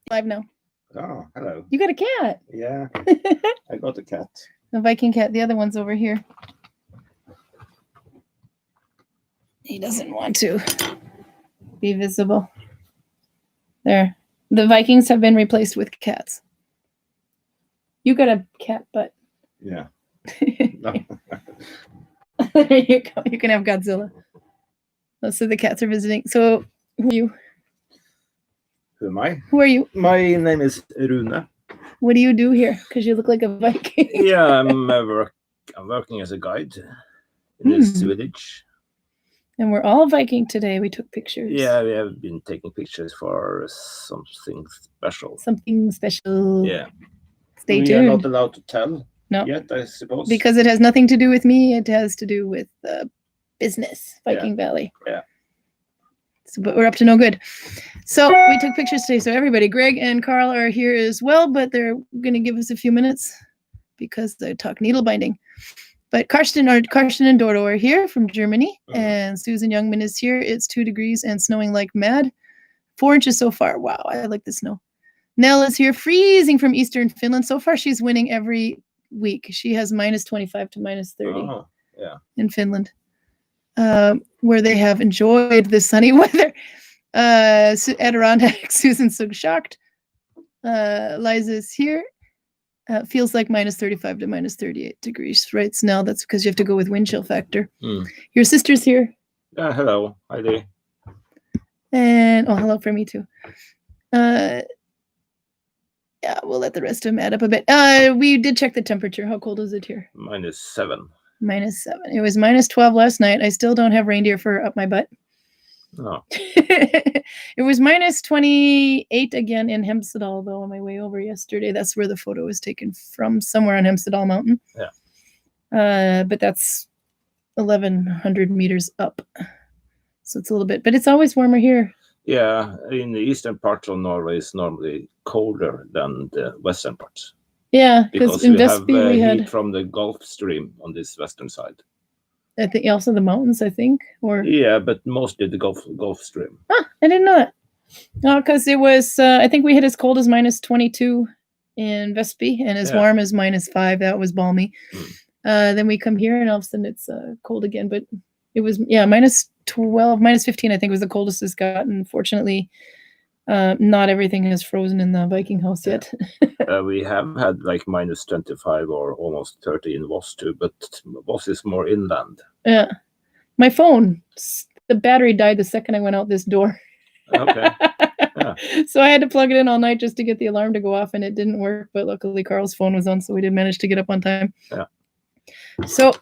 Live now. Oh, hello. You got a cat. Yeah, I got a cat. A Viking cat. The other one's over here. He doesn't want to be visible. There. The Vikings have been replaced with cats. You got a cat butt. Yeah. There you go. You can have Godzilla. Oh, so the cats are visiting. So who are you? Who am I? Who are you? My name is Rune. What do you do here? Because you look like a Viking. Yeah, I'm working as a guide in this village. And we're all Viking today. We took pictures. Yeah, we have been taking pictures for something special. Something special. Yeah. Stay tuned. We are not allowed to tell yet, I suppose. Because it has nothing to do with me. It has to do with business, Viking Valley. Yeah. So, but we're up to no good. So we took pictures today. So everybody, Greg and Karl are here as well, but they're going to give us a few minutes because they talk needle binding. But Karsten and Dodo are here from Germany, and Susan Youngman is here. It's 2 degrees and snowing like mad. 4 inches so far. Wow, I like the snow. Nell is here, freezing from Eastern Finland. So far, she's winning every week. She has minus 25 to minus 30 in Finland, where they have enjoyed the sunny weather. Adirondack, Susan's so shocked. Liza's here. Feels like minus 35 to minus 38 degrees right now. That's because you have to go with wind chill factor. Your sister's here. Hello, Heidi. And hello for me too. Yeah, we'll let the rest of them add up a bit. We did check the temperature. How cold is it here? -7. -7. It was -12 last night. I still don't have reindeer fur up my butt. No. It was -28 again in Hemsedal, though, on my way over yesterday. That's where the photo was taken from, somewhere on Hemsedal Mountain. Yeah. But that's 1,100 meters up. So it's a little bit, but it's always warmer here. Yeah, in the eastern parts of Norway, it's normally colder than the western parts. Yeah, because in Vestby we had heat from the Gulf Stream on this western side. I think also the mountains, I think, or yeah, but mostly the Gulf Stream. I didn't know that. No, because it was I think we hit as cold as -22 in Vestby and as warm as -5. That was balmy. Then we come here and all of a sudden it's cold again, but it was -12, -15. I think was the coldest it's gotten. Fortunately, not everything has frozen in the Viking house yet. We have had like -25 or almost 30 in Voss too, but Voss is more inland. Yeah, my phone, the battery died the second I went out this door. Okay. Yeah. So I had to plug it in all night just to get the alarm to go off, and it didn't work. But luckily, Karl's phone was on, so we did manage to get up on time. Yeah. So,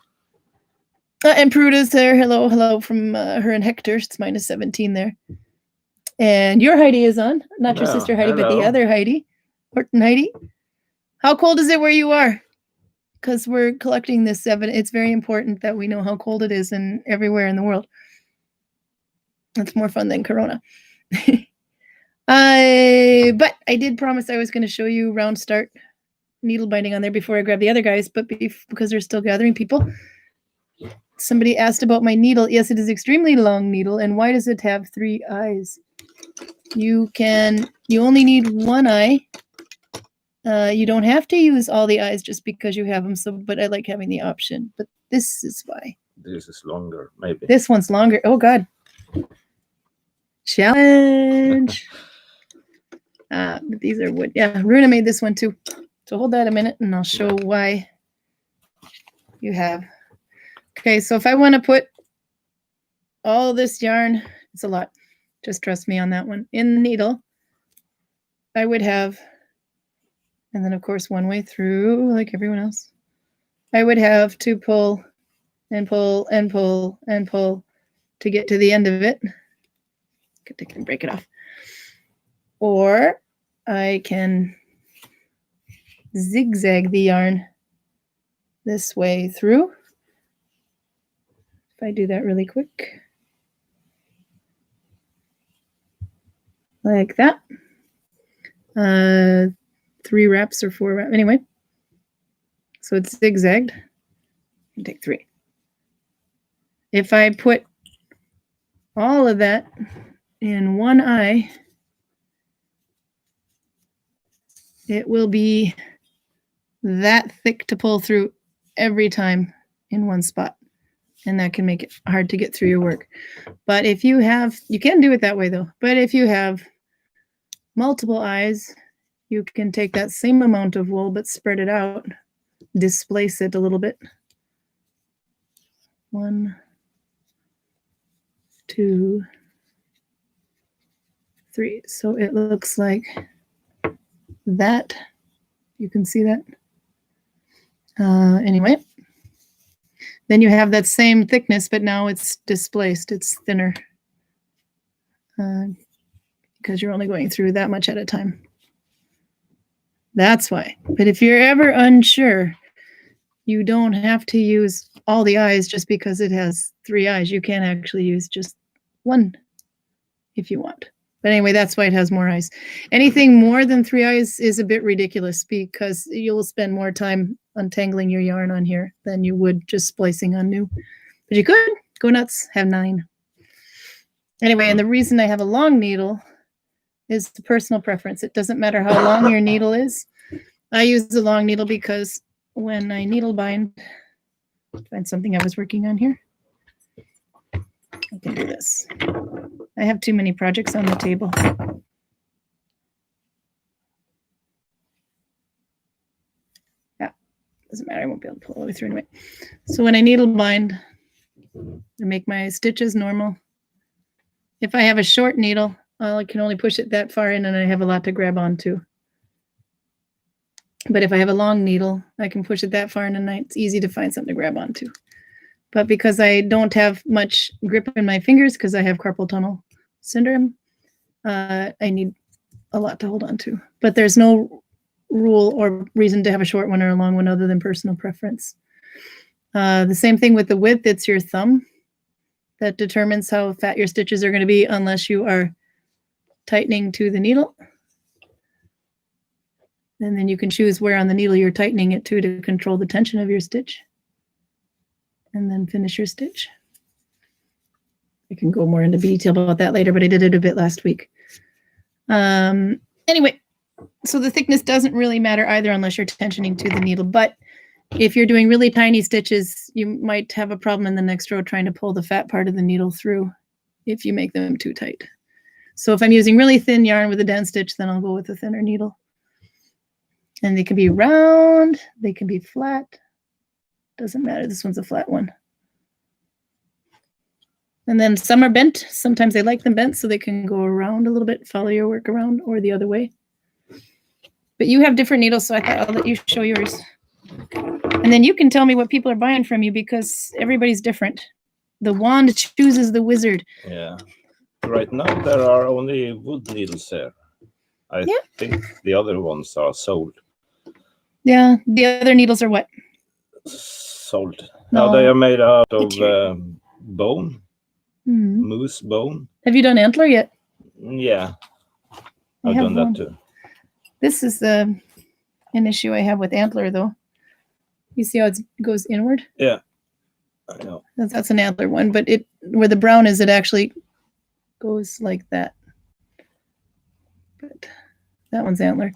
and Pruda's there. Hello from her and Hector. It's -17 there. And your Heidi is on, not your sister Heidi, but the other Heidi, Horton Heidi. How cold is it where you are? Because we're collecting this evidence. It's very important that we know how cold it is in everywhere in the world. It's more fun than Corona. But I did promise I was going to show you Round-Start needle binding on there before I grab the other guys, but because they're still gathering people. Somebody asked about my needle. Yes, it is extremely long needle. And why does it have 3 eyes? You only need 1 eye. You don't have to use all the eyes just because you have them. But I like having the option. But this is why. This is longer, maybe. This one's longer. Oh God. Challenge. But these are wood. Yeah, Runa made this one too. So hold that a minute and I'll show why you have. Okay, so if I want to put all this yarn, it's a lot. Just trust me on that one. In the needle, I would have, and then of course one way through like everyone else, I would have to pull and pull and pull and pull to get to the end of it. I can break it off. Or I can zigzag the yarn this way through. If I do that really quick. Like that. 3 wraps or 4 wraps. Anyway. So it's zigzagged. I'll take 3. If I put all of that in 1 eye, it will be that thick to pull through every time in one spot. And that can make it hard to get through your work. But if you have, you can do it that way though. But if you have multiple eyes, you can take that same amount of wool, but spread it out, displace it a little bit. 1, 2, 3. So it looks like that. You can see that. Anyway, then you have that same thickness, but now it's displaced. It's thinner because you're only going through that much at a time. That's why. But if you're ever unsure, you don't have to use all the eyes just because it has 3 eyes. You can actually use just 1 if you want. But anyway, that's why it has more eyes. Anything more than 3 eyes is a bit ridiculous because you'll spend more time untangling your yarn on here than you would just splicing on new. But you could go nuts, have 9. Anyway, and the reason I have a long needle is the personal preference. It doesn't matter how long your needle is. I use the long needle because when I needle bind, find something I was working on here. I can do this. I have too many projects on the table. Yeah, doesn't matter. I won't be able to pull all the way through anyway. So when I needle bind, I make my stitches normal. If I have a short needle, I can only push it that far in and I have a lot to grab onto. But if I have a long needle, I can push it that far in and it's easy to find something to grab onto. But because I don't have much grip in my fingers because I have carpal tunnel syndrome, I need a lot to hold on to. But there's no rule or reason to have a short one or a long one other than personal preference. The same thing with the width, it's your thumb that determines how fat your stitches are going to be unless you are tightening to the needle. And then you can choose where on the needle you're tightening it to control the tension of your stitch. And then finish your stitch. I can go more into detail about that later, but I did it a bit last week. Anyway, so the thickness doesn't really matter either unless you're tensioning to the needle. But if you're doing really tiny stitches, you might have a problem in the next row trying to pull the fat part of the needle through if you make them too tight. So if I'm using really thin yarn with a dense stitch, then I'll go with a thinner needle. And they can be round, they can be flat. Doesn't matter, this one's a flat one. And then some are bent. Sometimes they like them bent so they can go around a little bit, follow your work around or the other way. But you have different needles, so I thought I'll let you show yours. And then you can tell me what people are buying from you because everybody's different. The wand chooses the wizard. Yeah. Right now there are only wood needles there. I think the other ones are sold. Yeah, the other needles are what? Sold. No. Now they are made out of bone, Mm-hmm. moose bone. Have you done antler yet? Yeah, I've done that too. This is an issue I have with antler, though. You see how it goes inward? Yeah, I know. That's an antler one, but it where the brown is, it actually goes like that. But that one's antler.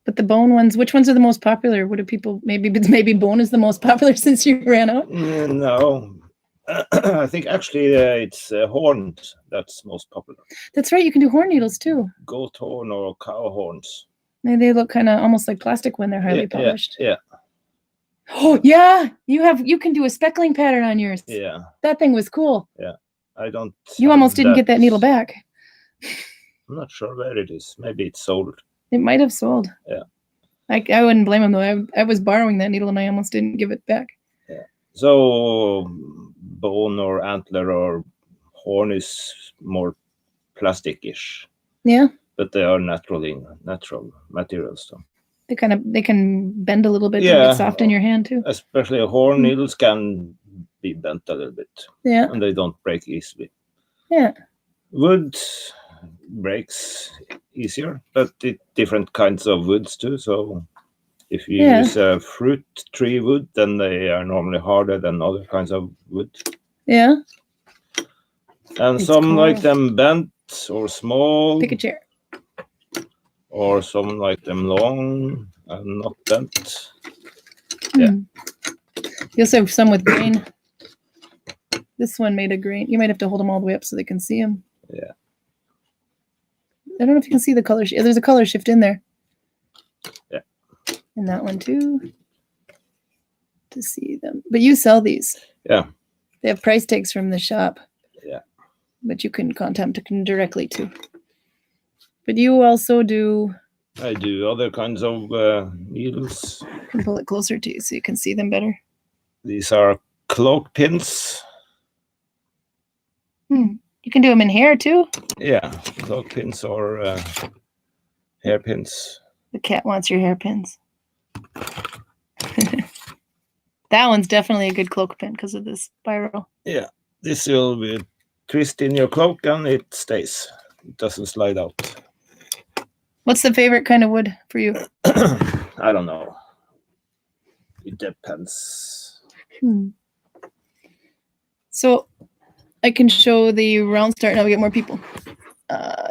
But the bone ones, which ones are the most popular? What do people, maybe bone is the most popular since you ran out? No, I think actually it's horns that's most popular. That's right, you can do horn needles too. Goat horn or cow horns. They look kind of almost like plastic when they're highly polished. Yeah. Oh yeah, you can do a speckling pattern on yours. Yeah. That thing was cool. Yeah, I don't. You almost didn't get that needle back. I'm not sure where it is. Maybe it's sold. It might have sold. Yeah. I wouldn't blame him though. I was borrowing that needle and I almost didn't give it back. Yeah. So bone or antler or horn is more plastic-ish. Yeah. But they are natural materials. So. They can bend a little bit. Yeah. And get soft in your hand too. Especially horn needles can be bent a little bit. Yeah. And they don't break easily. Yeah. Wood breaks easier, but different kinds of woods too. So if you use a fruit tree wood, then they are normally harder than other kinds of wood. Yeah. And some like them bent or small. Pick a chair. or some like them long and not bent. Yeah. You also have some with grain. This one made a grain. You might have to hold them all the way up so they can see them. Yeah. I don't know if you can see the color. There's a color shift in there. Yeah. And that one too. To see them. But you sell these. Yeah. They have price tags from the shop. Yeah. But you can contact them directly too. But you also do... I do other kinds of needles. I can pull it closer to you so you can see them better. These are cloak pins. You can do them in hair too? Yeah, cloak pins or hairpins. The cat wants your hairpins. That one's definitely a good cloak pin because of this spiral. Yeah, this will be twist in your cloak and it stays. It doesn't slide out. What's the favorite kind of wood for you? I don't know. It depends. So I can show the Round-Start. Now we get more people.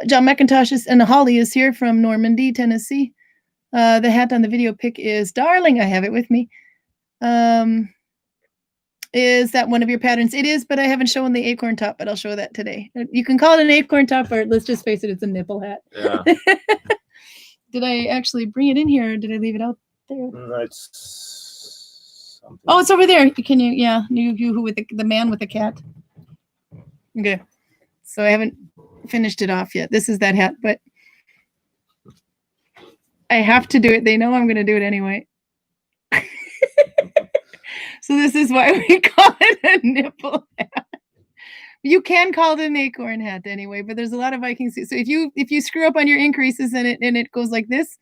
John McIntosh and Holly is here from Normandy, Tennessee. The hat on the video pic is Darling. I have it with me. Is that one of your patterns? It is, but I haven't shown the acorn top, but I'll show that today. You can call it an acorn top, or let's just face it, it's a nipple hat. Yeah. Did I actually bring it in here, or did I leave it out there? No, it's something. Oh, it's over there. Can you? Yeah, you with the man with the cat. Okay, so I haven't finished it off yet. This is that hat, but I have to do it. They know I'm going to do it anyway. So this is why we call it a nipple hat. You can call it an acorn hat anyway, but there's a lot of Vikings. So if you screw up on your increases and it goes like this,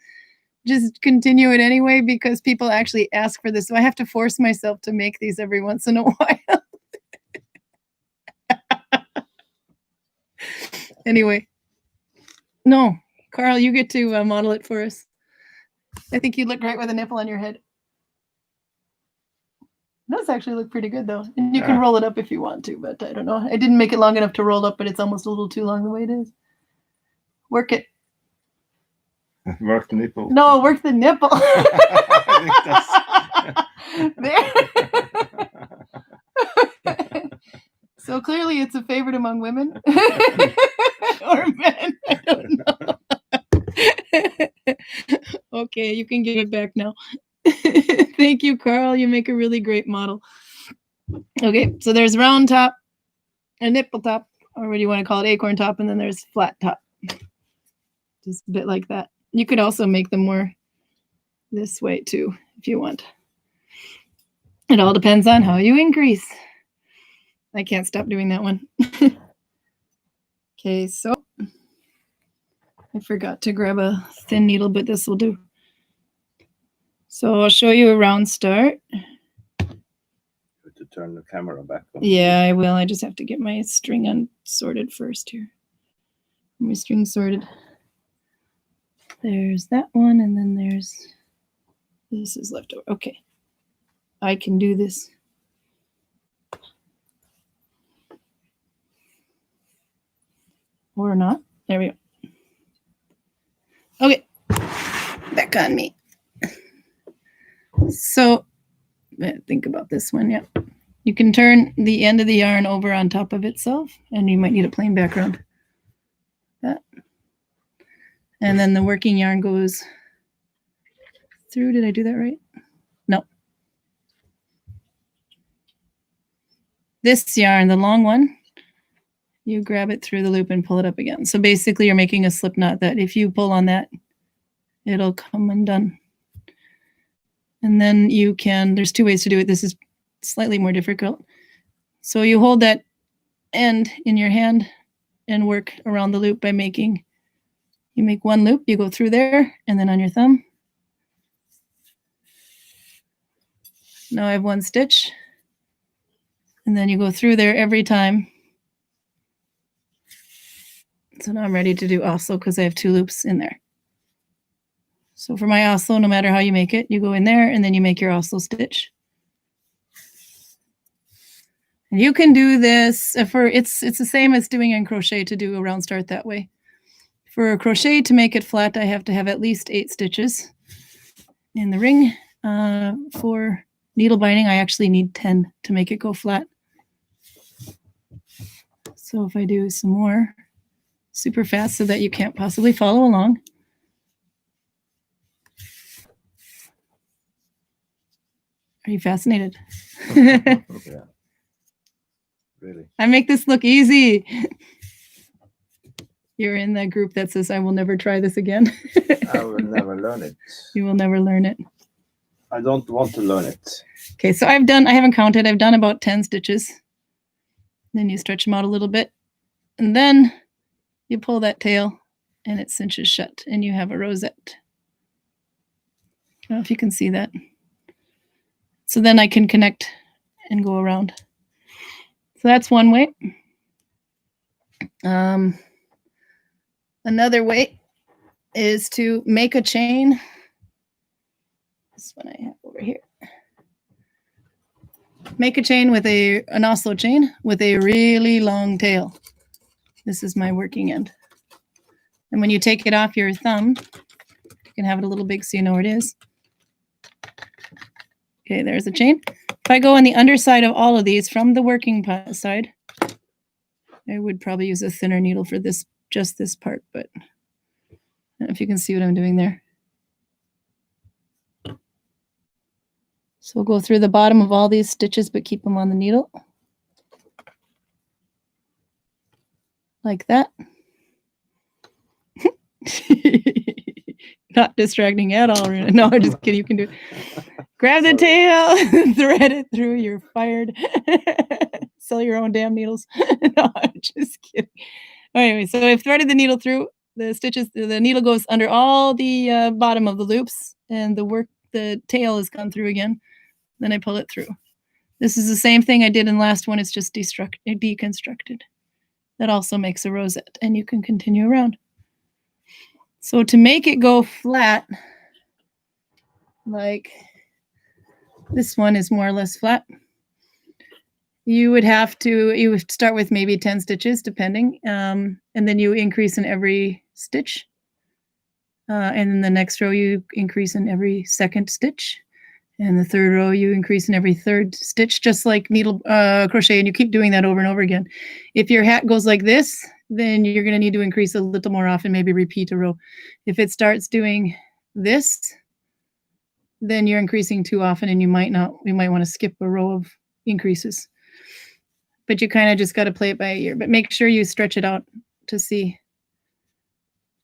just continue it anyway because people actually ask for this. So I have to force myself to make these every once in a while. Anyway, no, Karl, you get to model it for us. I think you look great with a nipple on your head. It does actually look pretty good though. And you can roll it up if you want to, but I don't know. I didn't make it long enough to roll up, but it's almost a little too long the way it is. Work it. Work the nipple. No, work the nipple. There. So clearly it's a favorite among women. Or men. I don't know. Okay, you can give it back now. Thank you, Karl. You make a really great model. Okay, so there's round top, a nipple top, or what do you want to call it, acorn top, and then there's flat top. Just a bit like that. You could also make them more this way too, if you want. It all depends on how you increase. I can't stop doing that one. Okay, so I forgot to grab a thin needle, but this will do. So I'll show you a Round-Start. To turn the camera back on. Yeah, I will. I just have to get my string unsorted first here. My string sorted. There's that one, and then there's this is left over. Okay, I can do this. Or not. There we go. Okay, back on me. So think about this one. Yeah, you can turn the end of the yarn over on top of itself, and you might need a plain background. That, and then the working yarn goes through. Did I do that right? No. This yarn, the long one, you grab it through the loop and pull it up again. So basically, you're making a slip knot that if you pull on that, it'll come undone. And then you can, there's two ways to do it. This is slightly more difficult. So you hold that end in your hand and work around the loop by you make one loop, you go through there, and then on your thumb. Now I have one stitch. And then you go through there every time. So now I'm ready to do also because I have two loops in there. So for my also, no matter how you make it, you go in there and then you make your also stitch. And you can do this for it's the same as doing in crochet to do a Round-Start that way. For a crochet, to make it flat, I have to have at least 8 stitches in the ring. For needle binding, I actually need 10 to make it go flat. So if I do some more super fast so that you can't possibly follow along. Are you fascinated? Yeah. Really. I make this look easy. You're in that group that says, I will never try this again. I will never learn it. You will never learn it. I don't want to learn it. Okay, so I haven't counted, I've done about 10 stitches. Then you stretch them out a little bit. And then you pull that tail and it cinches shut and you have a rosette. I don't know if you can see that. So then I can connect and go around. So that's one way. Another way is to make a chain. This one I have over here. Make a chain with an Oslo chain with a really long tail. This is my working end. And when you take it off your thumb, you can have it a little big so you know where it is. Okay, there's the chain. If I go on the underside of all of these from the working side, I would probably use a thinner needle for this, just this part, but I don't know if you can see what I'm doing there. So we'll go through the bottom of all these stitches, but keep them on the needle. Like that. Not distracting at all, Rune. No, I'm just kidding. You can do it. Grab the tail, thread it through. You're fired. Sell your own damn needles. No, I'm just kidding. Anyway, so I've threaded the needle through the stitches. The needle goes under all the bottom of the loops, and the tail has gone through again. Then I pull it through. This is the same thing I did in the last one. It's just deconstructed. That also makes a rosette, and you can continue around. So to make it go flat, like this one is more or less flat, you would start with maybe 10 stitches, depending, and then you increase in every stitch. And then the next row, you increase in every second stitch. And the third row, you increase in every third stitch, just like needle crochet, and you keep doing that over and over again. If your hat goes like this, then you're going to need to increase a little more often, maybe repeat a row. If it starts doing this, then you're increasing too often, and you might want to skip a row of increases. But you kind of just got to play it by ear. But make sure you stretch it out to see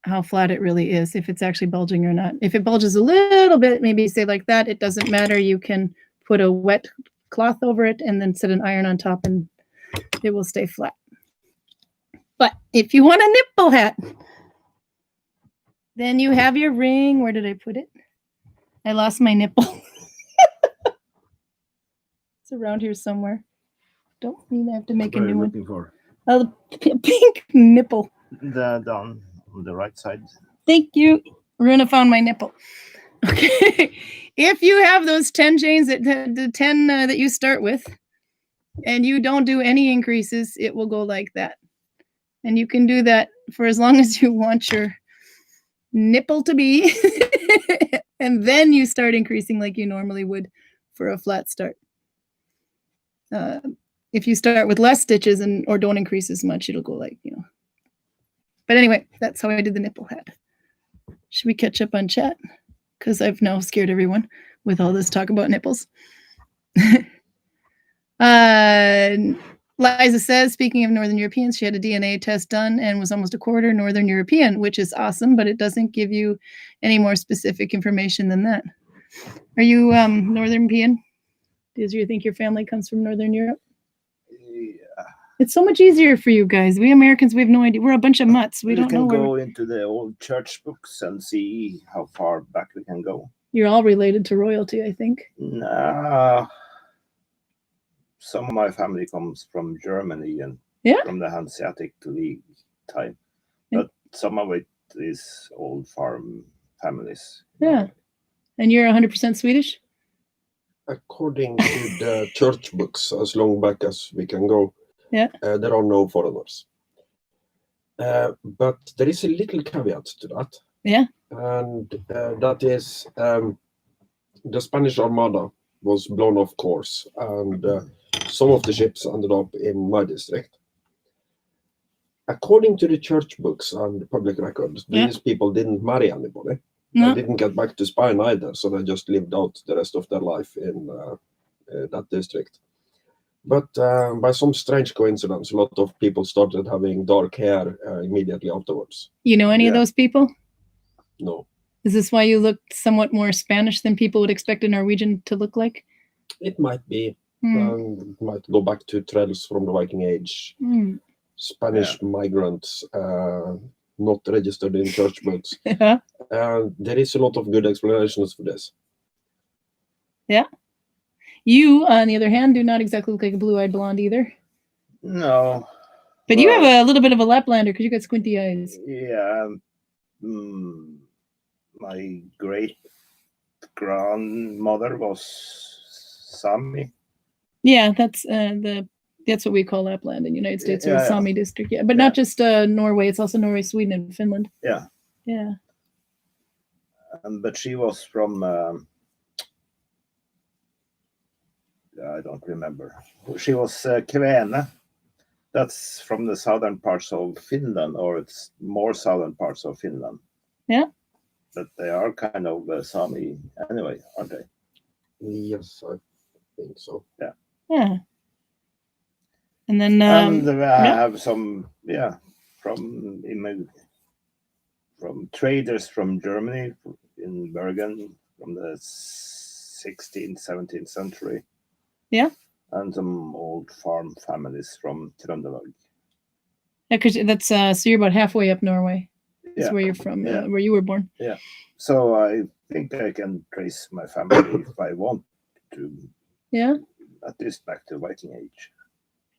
how flat it really is, if it's actually bulging or not. If it bulges a little bit, maybe say like that, it doesn't matter. You can put a wet cloth over it and then set an iron on top and it will stay flat. But if you want a nipple hat, then you have your ring. Where did I put it? I lost my nipple. It's around here somewhere. Don't mean I have to make a new one. Looking for? A pink nipple. Down on the right side. Thank you. Rune found my nipple. Okay. If you have those 10 chains, the 10 that you start with, and you don't do any increases, it will go like that. And you can do that for as long as you want your nipple to be. And then you start increasing like you normally would for a flat start. If you start with less stitches or don't increase as much, it'll go like, But anyway, that's how I did the nipple hat. Should we catch up on chat? Because I've now scared everyone with all this talk about nipples. Liza says, speaking of Northern Europeans, she had a DNA test done and was almost a quarter Northern European, which is awesome, but it doesn't give you any more specific information than that. Are you Northern European? Do you think your family comes from Northern Europe? Yeah. It's so much easier for you guys. We Americans, we have no idea. We're a bunch of mutts. We don't know where. You can go into the old church books and see how far back we can go. You're all related to royalty, I think. Nah. Some of my family comes from Germany and from the Hanseatic League time. But some of it is old farm families. Yeah. And you're 100% Swedish? According to the church books, as long back as we can go, there are no foreigners. But there is a little caveat to that. Yeah. And that is the Spanish Armada was blown off course, and some of the ships ended up in my district. According to the church books and the public records, these people didn't marry anybody. No. They didn't get back to Spain either, so they just lived out the rest of their life in that district. But by some strange coincidence, a lot of people started having dark hair immediately afterwards. You know any of those people? No. Is this why you look somewhat more Spanish than people would expect a Norwegian to look like? It might be. It might go back to trails from the Viking Age. Spanish migrants, not registered in church books. And there is a lot of good explanations for this. Yeah. You, on the other hand, do not exactly look like a blue-eyed blonde either. No. But you have a little bit of a Laplander because you got squinty eyes. Yeah. My great-grandmother was Sami. Yeah, that's what we call Lapland in the United States, or the Sami district. Yeah, but not just Norway. It's also Norway, Sweden, and Finland. Yeah. Yeah. But she was from... I don't remember. She was Kvene. That's from the southern parts of Finland, or it's more southern parts of Finland. Yeah. But they are kind of Sami anyway, aren't they? Yes, I think so. Yeah. Yeah. And then I have some from traders from Germany in Bergen from the 16th, 17th century. Yeah. And some old farm families from Trøndelag. Yeah, because that's so you're about halfway up Norway. That's where you're from, where you were born. Yeah. So I think I can trace my family if I want to. Yeah. At least back to Viking Age.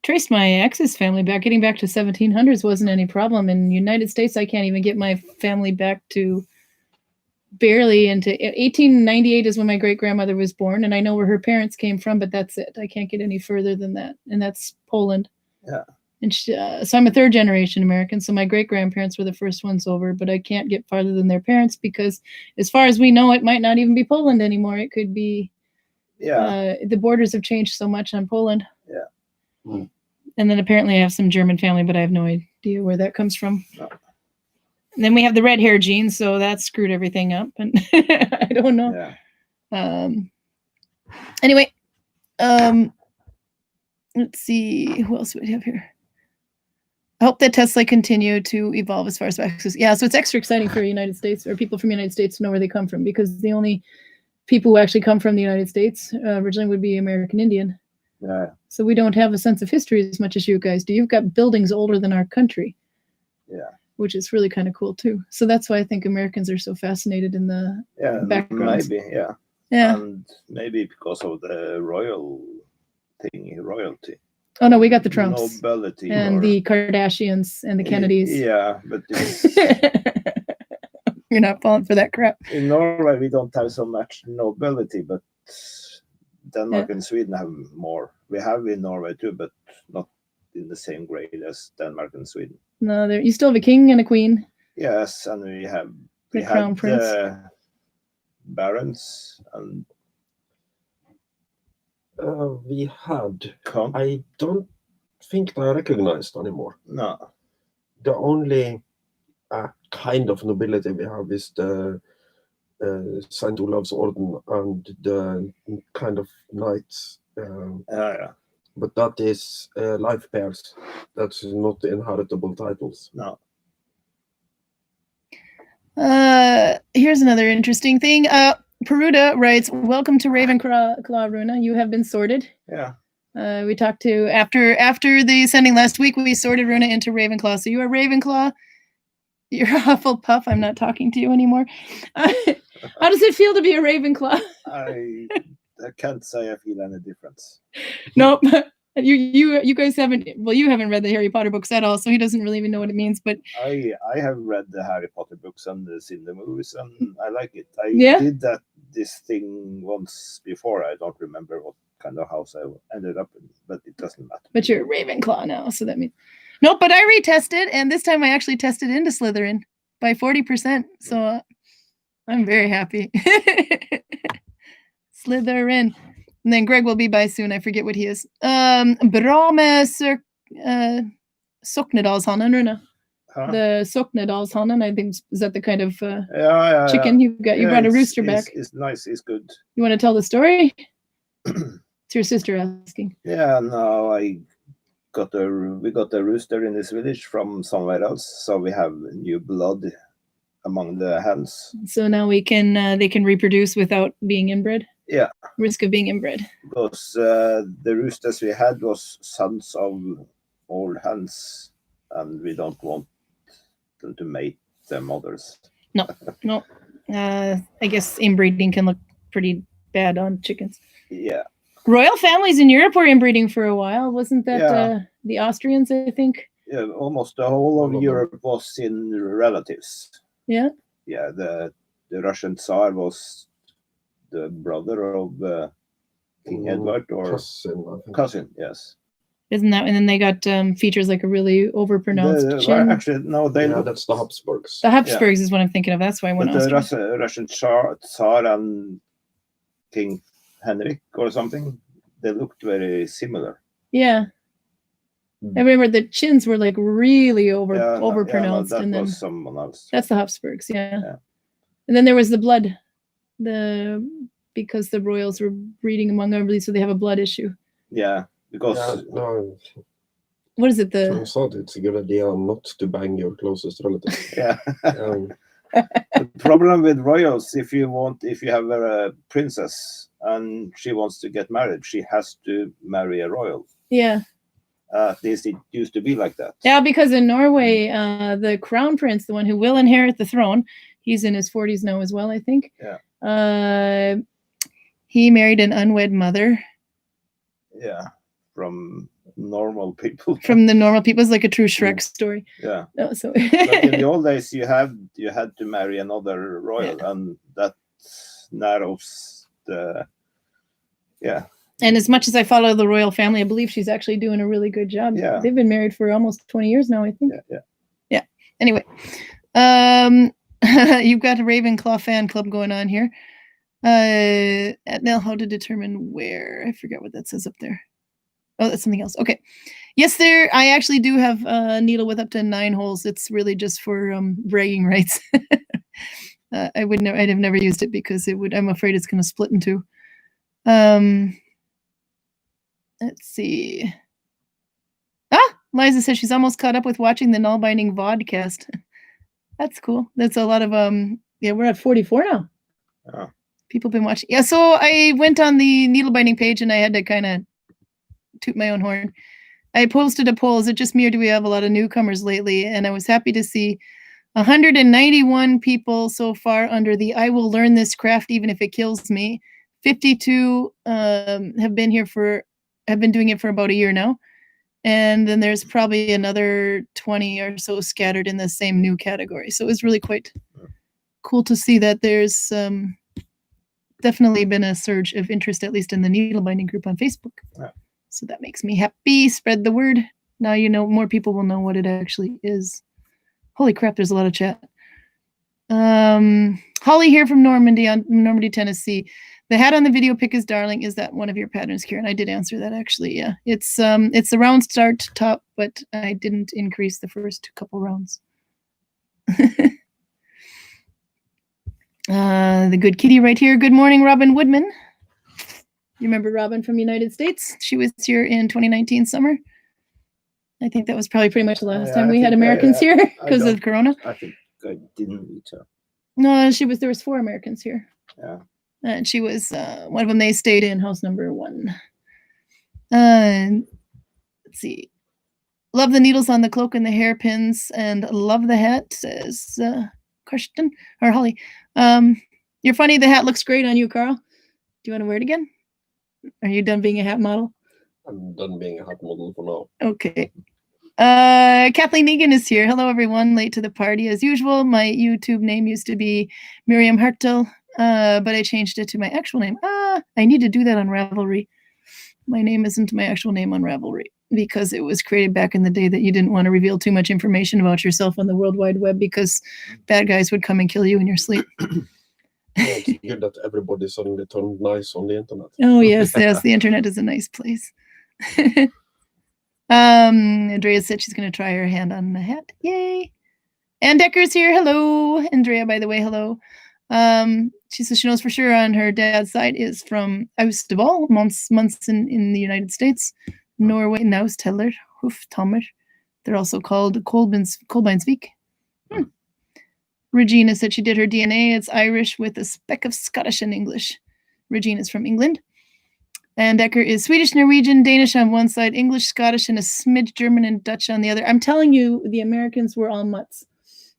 Traced my ex's family back. Getting back to 1700s wasn't any problem. In the United States, I can't even get my family back to barely into 1898 is when my great-grandmother was born, and I know where her parents came from, but that's it. I can't get any further than that, and that's Poland. Yeah. And so I'm a third-generation American, so my great-grandparents were the first ones over, but I can't get farther than their parents because, as far as we know, it might not even be Poland anymore. It could be. Yeah. The borders have changed so much on Poland. Yeah. And then apparently I have some German family, but I have no idea where that comes from. No. And then we have the red hair gene, so that screwed everything up. And I don't know. Yeah. Anyway, let's see. Who else do we have here? I hope that Tesla continue to evolve as far as access. Yeah, so it's extra exciting for United States or people from the United States to know where they come from, because the only people who actually come from the United States originally would be American Indian. Yeah. So we don't have a sense of history as much as you guys do. You've got buildings older than our country. Yeah. Which is really kind of cool too. So that's why I think Americans are so fascinated in the backgrounds. Maybe, yeah. Yeah. And maybe because of the royalty. Oh no, we got the Trumps. Nobility. And the Kardashians and the Kennedys. Yeah, but you're not falling for that crap. In Norway, we don't have so much nobility, but Denmark and Sweden have more. We have in Norway too, but not in the same grade as Denmark and Sweden. No, you still have a king and a queen. Yes, and we have the crown prince, barons, and we had. I don't think they are recognized anymore. No. The only kind of nobility we have is the St. Olav's Orden and the kind of knights. Yeah. But that is life pairs. That's not inheritable titles. No. Here's another interesting thing. Peruda writes, "Welcome to Ravenclaw, Rune. You have been sorted." Yeah. We talked to after the sending last week. We sorted Rune into Ravenclaw. So you are Ravenclaw. You're Hufflepuff. I'm not talking to you anymore. How does it feel to be a Ravenclaw? I can't say I feel any difference. Nope. You guys haven't. Well, you haven't read the Harry Potter books at all, so he doesn't really even know what it means. But I have read the Harry Potter books and seen the movies, and I like it. I did this thing once before. I don't remember what kind of house I ended up in, but it doesn't matter. But you're a Ravenclaw now, so that means. No, but I retested, and this time I actually tested into Slytherin by 40%. So I'm very happy. Slytherin. And then Greg will be by soon. I forget what he is. Bra med Soknedalshannen, Rune. Huh? The Soknedalshannen, I think, is that the kind of Yeah. chicken you got? You brought a rooster back. It's nice. It's good. You want to tell the story? It's your sister asking. Yeah. No, we got a rooster in this village from somewhere else, so we have new blood among the hens. So now we can they can reproduce without being inbred. Yeah. Risk of being inbred. Because the roosters we had was sons of old hens, and we don't want them to mate their mothers. No. I guess inbreeding can look pretty bad on chickens. Yeah. Royal families in Europe were inbreeding for a while. Wasn't that Yeah. The Austrians, I think? Yeah, almost the whole of Europe was in relatives. Yeah. Yeah, the Russian Tsar was the brother of King Edward, or Cousin, I think. cousin, yes. Isn't that? And then they got features like a really overpronounced chin. Actually, no, Yeah, that's the Habsburgs. The Habsburgs is what I'm thinking of. That's why I went But the Austria. Russian Tsar and King Henrik or something, they looked very similar. Yeah. I remember the chins were like really overpronounced, that and then was someone else. that's the Habsburgs, yeah. Yeah. And then there was the blood, because the royals were breeding among everybody, so they have a blood issue. Yeah, because No, What is it? turns out it's a good idea not to bang your closest relative. yeah. Um, The problem with royals, if you have a princess and she wants to get married, she has to marry a royal. Yeah. At least it used to be like that. Yeah, because in Norway, the crown prince, the one who will inherit the throne, he's in his 40s now as well, I think. Yeah. He married an unwed mother. Yeah, from normal people. From the normal people. It's like a true Shrek story. Yeah. No, so But in the old days, you had to marry another royal, and that narrows the. Yeah. And as much as I follow the royal family, I believe she's actually doing a really good job. Yeah. They've been married for almost 20 years now, I think. Yeah. Anyway, you've got a Ravenclaw fan club going on here. Now, how to determine where? I forgot what that says up there. Oh, that's something else. Okay. Yes, I actually do have a needle with up to 9 holes. It's really just for bragging rights. I'd have never used it because I'm afraid it's going to split in two. Let's see. Liza says she's almost caught up with watching the Nalbinding vodcast. That's cool. That's a lot of we're at 44 now. Oh. People have been watching. Yeah, so I went on the needle binding page and I had to kind of toot my own horn. I posted a poll, is it just me or do we have a lot of newcomers lately? And I was happy to see 191 people so far under the I will learn this craft even if it kills me. 52 have been doing it for about a year now. And then there's probably another 20 or so scattered in the same new category. So it was really quite cool to see that there's definitely been a surge of interest, at least in the needle binding group on Facebook. Yeah. So that makes me happy. Spread the word. Now more people will know what it actually is. Holy crap, there's a lot of chat. Holly here from Normandy, Tennessee. The hat on the video pic is darling. Is that one of your patterns, Karen? I did answer that actually. Yeah, it's the Round-Start top, but I didn't increase the first couple rounds. The good kitty right here. Good morning, Robin Woodman. You remember Robin from United States? She was here in 2019 summer. I think that was probably pretty much the last time we had Americans here because of Corona. I think I didn't meet her. No, there was 4 Americans here. Yeah. And she was one of them. They stayed in house number 1. Let's see. Love the needles on the cloak and the hairpins, and love the hat, says Kirsten or Holly. You're funny. The hat looks great on you, Karl. Do you want to wear it again? Are you done being a hat model? I'm done being a hat model for now. Okay. Kathleen Egan is here. Hello, everyone. Late to the party as usual. My YouTube name used to be Miriam Hartel, but I changed it to my actual name. I need to do that on Ravelry. My name isn't my actual name on Ravelry. because it was created back in the day that you didn't want to reveal too much information about yourself on the World Wide Web because bad guys would come and kill you in your sleep. It's good that everybody suddenly turned nice on the internet. Oh, yes, yes. The internet is a nice place. Andrea said she's going to try her hand on the hat. Yay. Ann Decker's here. Hello. Andrea, by the way, hello. She says she knows for sure on her dad's side is from Austdal, months in the United States. Norway, Nausteller, Huftammer. They're also called Kolbeinsvik. Regina said she did her DNA. It's Irish with a speck of Scottish and English. Regina's from England. And Decker is Swedish, Norwegian, Danish on one side, English, Scottish, and a smidge German and Dutch on the other. I'm telling you, the Americans were all mutts.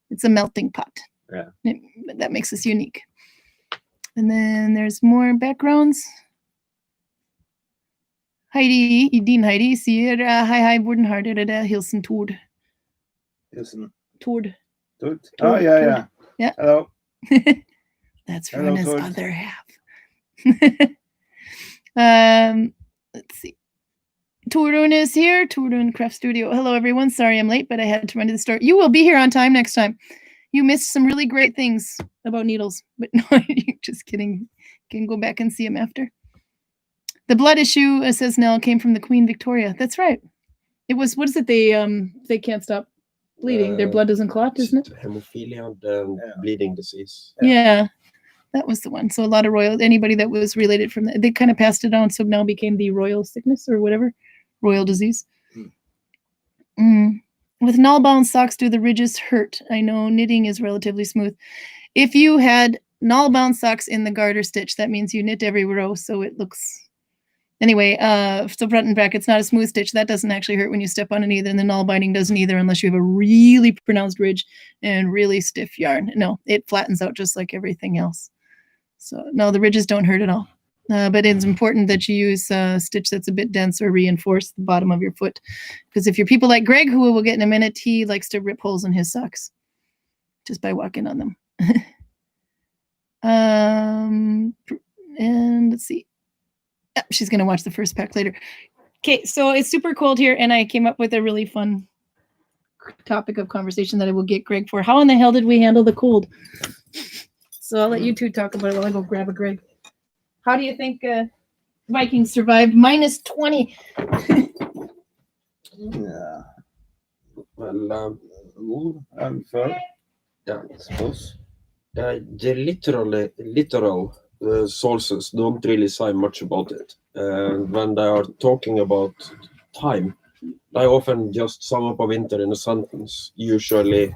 It's a melting pot. Yeah. That makes us unique. And then there's more backgrounds. Din Heidi sier hei, hvordan har dere det? Hilsen Tord. Hilsen. Tord. Tord? Oh, yeah. Hello. That's Hello, Runa's Tord. other half. Let's see. Torun is here. Torun Craft Studio. Hello, everyone. Sorry I'm late, but I had to run to the store. You will be here on time next time. You missed some really great things about needles, but no, just kidding. You can go back and see them after. The blood issue, says Nell, came from the Queen Victoria. That's right. It was, what is it? They can't stop bleeding. Their blood doesn't clot, isn't it? Hemophilia and bleeding disease. Yeah, that was the one. So a lot of anybody that was related from that, they kind of passed it on. So now became the royal sickness or whatever, royal disease. With null-bound socks, do the ridges hurt? I know knitting is relatively smooth. If you had null-bound socks in the garter stitch, that means you knit every row, so it looks... Anyway, so front and back, it's not a smooth stitch. That doesn't actually hurt when you step on it either, and the null binding doesn't either unless you have a really pronounced ridge and really stiff yarn. No, it flattens out just like everything else. So no, the ridges don't hurt at all. But it's important that you use a stitch that's a bit dense or reinforce the bottom of your foot. Because if you're people like Greg, who we'll get in a minute, he likes to rip holes in his socks just by walking on them. And let's see. She's going to watch the first pack later. Okay, so it's super cold here, and I came up with a really fun topic of conversation that I will get Greg for. How in the hell did we handle the cold? So I'll let you two talk about it while I go grab a Greg. How do you think Vikings survived minus 20? Yeah. Well, I'm fine. yeah. I suppose. The literal sources don't really say much about it. When they are talking about time, they often just sum up a winter in a sentence, usually.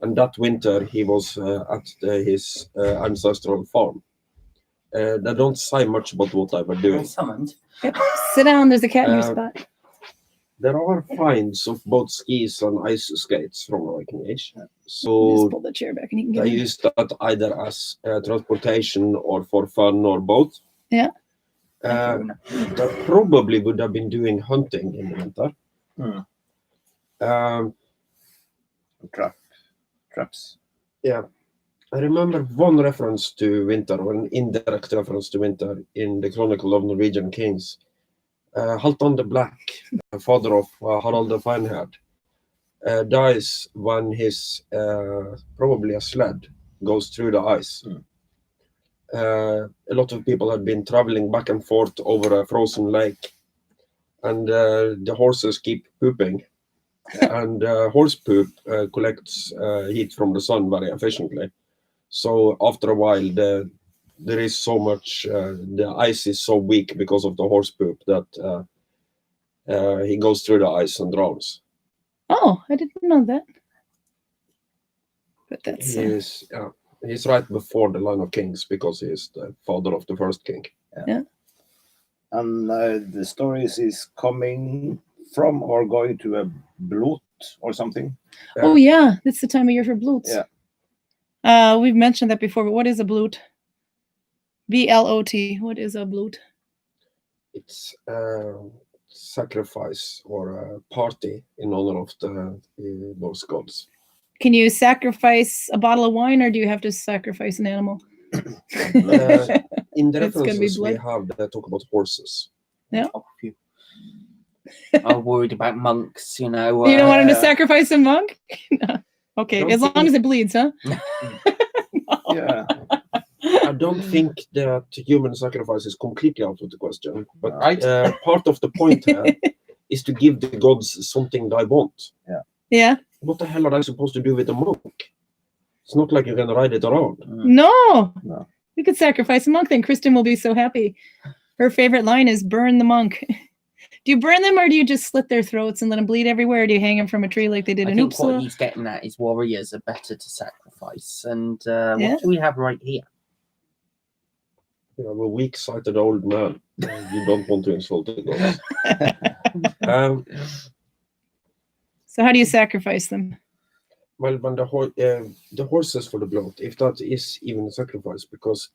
And that winter, he was at his ancestral farm. They don't say much about what they were doing. Yep. Sit down. There's a cat in your spot. There are finds of both skis and ice skates from the Viking Age. Just So pull the chair back and you can get they in. used that either as transportation or for fun or both. Yeah. They probably would have been doing hunting in the winter. Traps. Yeah. I remember one reference to winter, or an indirect reference to winter in the Chronicle of Norwegian Kings. Halvdan the Black, father of Harald the Finehaired, dies when his, probably a sled, goes through the ice. A lot of people had been traveling back and forth over a frozen lake, and the horses keep pooping. And horse poop collects heat from the sun very efficiently. So after a while, there is so much, the ice is so weak because of the horse poop that he goes through the ice and drowns. Oh, I didn't know that. But that's... He's right before the line of kings because he is the father of the first king. Yeah. And the stories is coming from or going to a blot or something. Oh, yeah. It's the time of year for bloots. Yeah. We've mentioned that before, but what is a bloot? B-L-O-T. What is a bloot? It's a sacrifice or a party in honor of those gods. Can you sacrifice a bottle of wine, or do you have to sacrifice an animal? In the It's gonna be references we blood. have, they talk about horses. Yeah. are worried about monks, You don't want him to sacrifice a monk? No. Okay, Don't as long as it bleeds, huh? Yeah. I don't think that human sacrifice is completely out of the question, but Right. part of the point here is to give the gods something they want. Yeah. What the hell are they supposed to do with a monk? It's not like you can ride it around. No. No. We could sacrifice a monk, then Kristen will be so happy. Her favorite line is burn the monk. Do you burn them, or do you just slit their throats and let them bleed everywhere? Or do you hang them from a tree like they did I in think what Uppsala? he's getting at is warriors are better to sacrifice. And Yeah. what do we have right here? You know, a weak-sighted old man. You don't want to insult the gods. So how do you sacrifice them? Well, when the horses for the blood, if that is even a sacrifice, because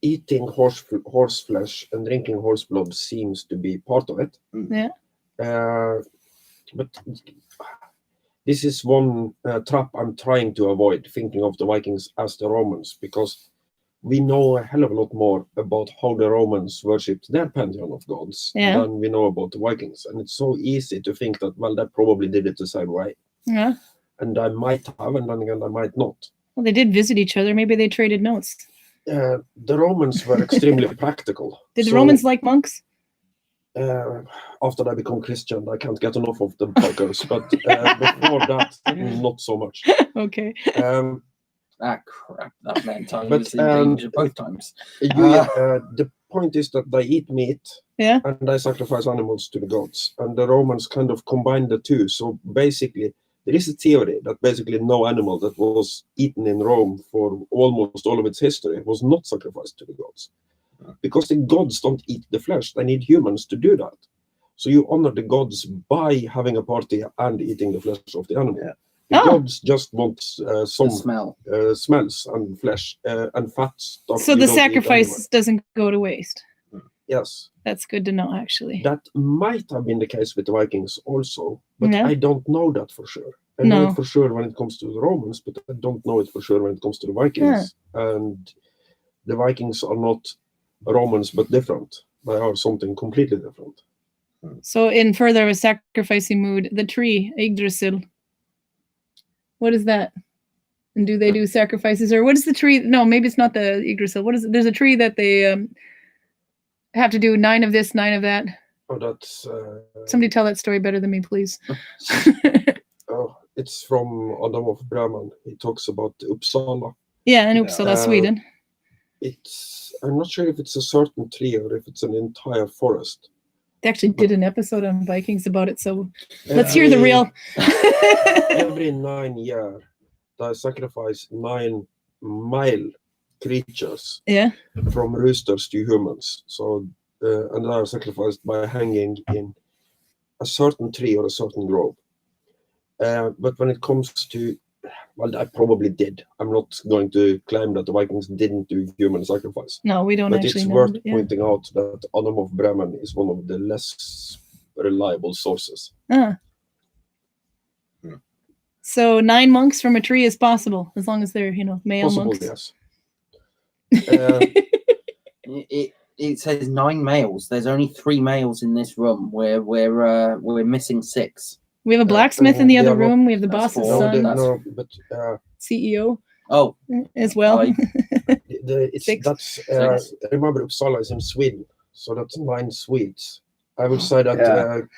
eating horse flesh and drinking horse blood seems to be part of it. Yeah. But this is one trap I'm trying to avoid, thinking of the Vikings as the Romans, because we know a hell of a lot more about how the Romans worshipped their pantheon of gods than we know about the Vikings. And it's so easy to think that, well, they probably did it the same way. Yeah. And I might have, and then again, I might not. Well, they did visit each other. Maybe they traded notes. The Romans were extremely practical. Did the Romans like monks? After they become Christian, I can't get enough of the fuckers, but before that, not so much. Okay. Crap, that meant I But, was in danger both times. The point is that they eat meat Yeah. and they sacrifice animals to the gods, and the Romans kind of combined the two. So basically, there is a theory that basically no animal that was eaten in Rome for almost all of its history was not sacrificed to the gods. Because the gods don't eat the flesh, they need humans to do that. So you honor the gods by having a party and eating the flesh of the animal. Yeah. The gods just want some smell. smells and flesh and fat stuff. So you the don't eat sacrifice anyway. doesn't go to waste. Yes. That's good to know, actually. That might have been the case with the Vikings also, but Yeah. I don't know that for sure. I know it for sure when it comes to the Romans, but I don't know it for sure when it comes to the Vikings. And the Vikings are not Romans, but different. They are something completely different. So in further of a sacrificing mood, the tree, Yggdrasil. What is that? And do they do sacrifices? Or what is the tree? No, maybe it's not the Yggdrasil. What is it? There's a tree that they have to do 9 of this, 9 of that. Oh, that's... Somebody tell that story better than me, please. It's from Adam of Bremen. He talks about Uppsala. Yeah, in Uppsala, Sweden. I'm not sure if it's a certain tree or if it's an entire forest. They actually did an episode on Vikings about it, so let's hear the real. Every 9 years, they sacrifice 9 male creatures from roosters to humans. So, and they are sacrificed by hanging in a certain tree or a certain grove. But when it comes to, well, I probably did. I'm not going to claim that the Vikings didn't do human sacrifice. No, we don't but actually it's know. worth pointing out that Adam of Bremen is one of the less reliable sources. So 9 monks from a tree is possible, as long as they're, male monks. Yes. It says 9 males. There's only 3 males in this room. We're missing 6. We have a blacksmith in the other room. We have the boss's son, CEO. Oh, as well. Remember, Uppsala is in Sweden, so that's 9 Swedes. I would say that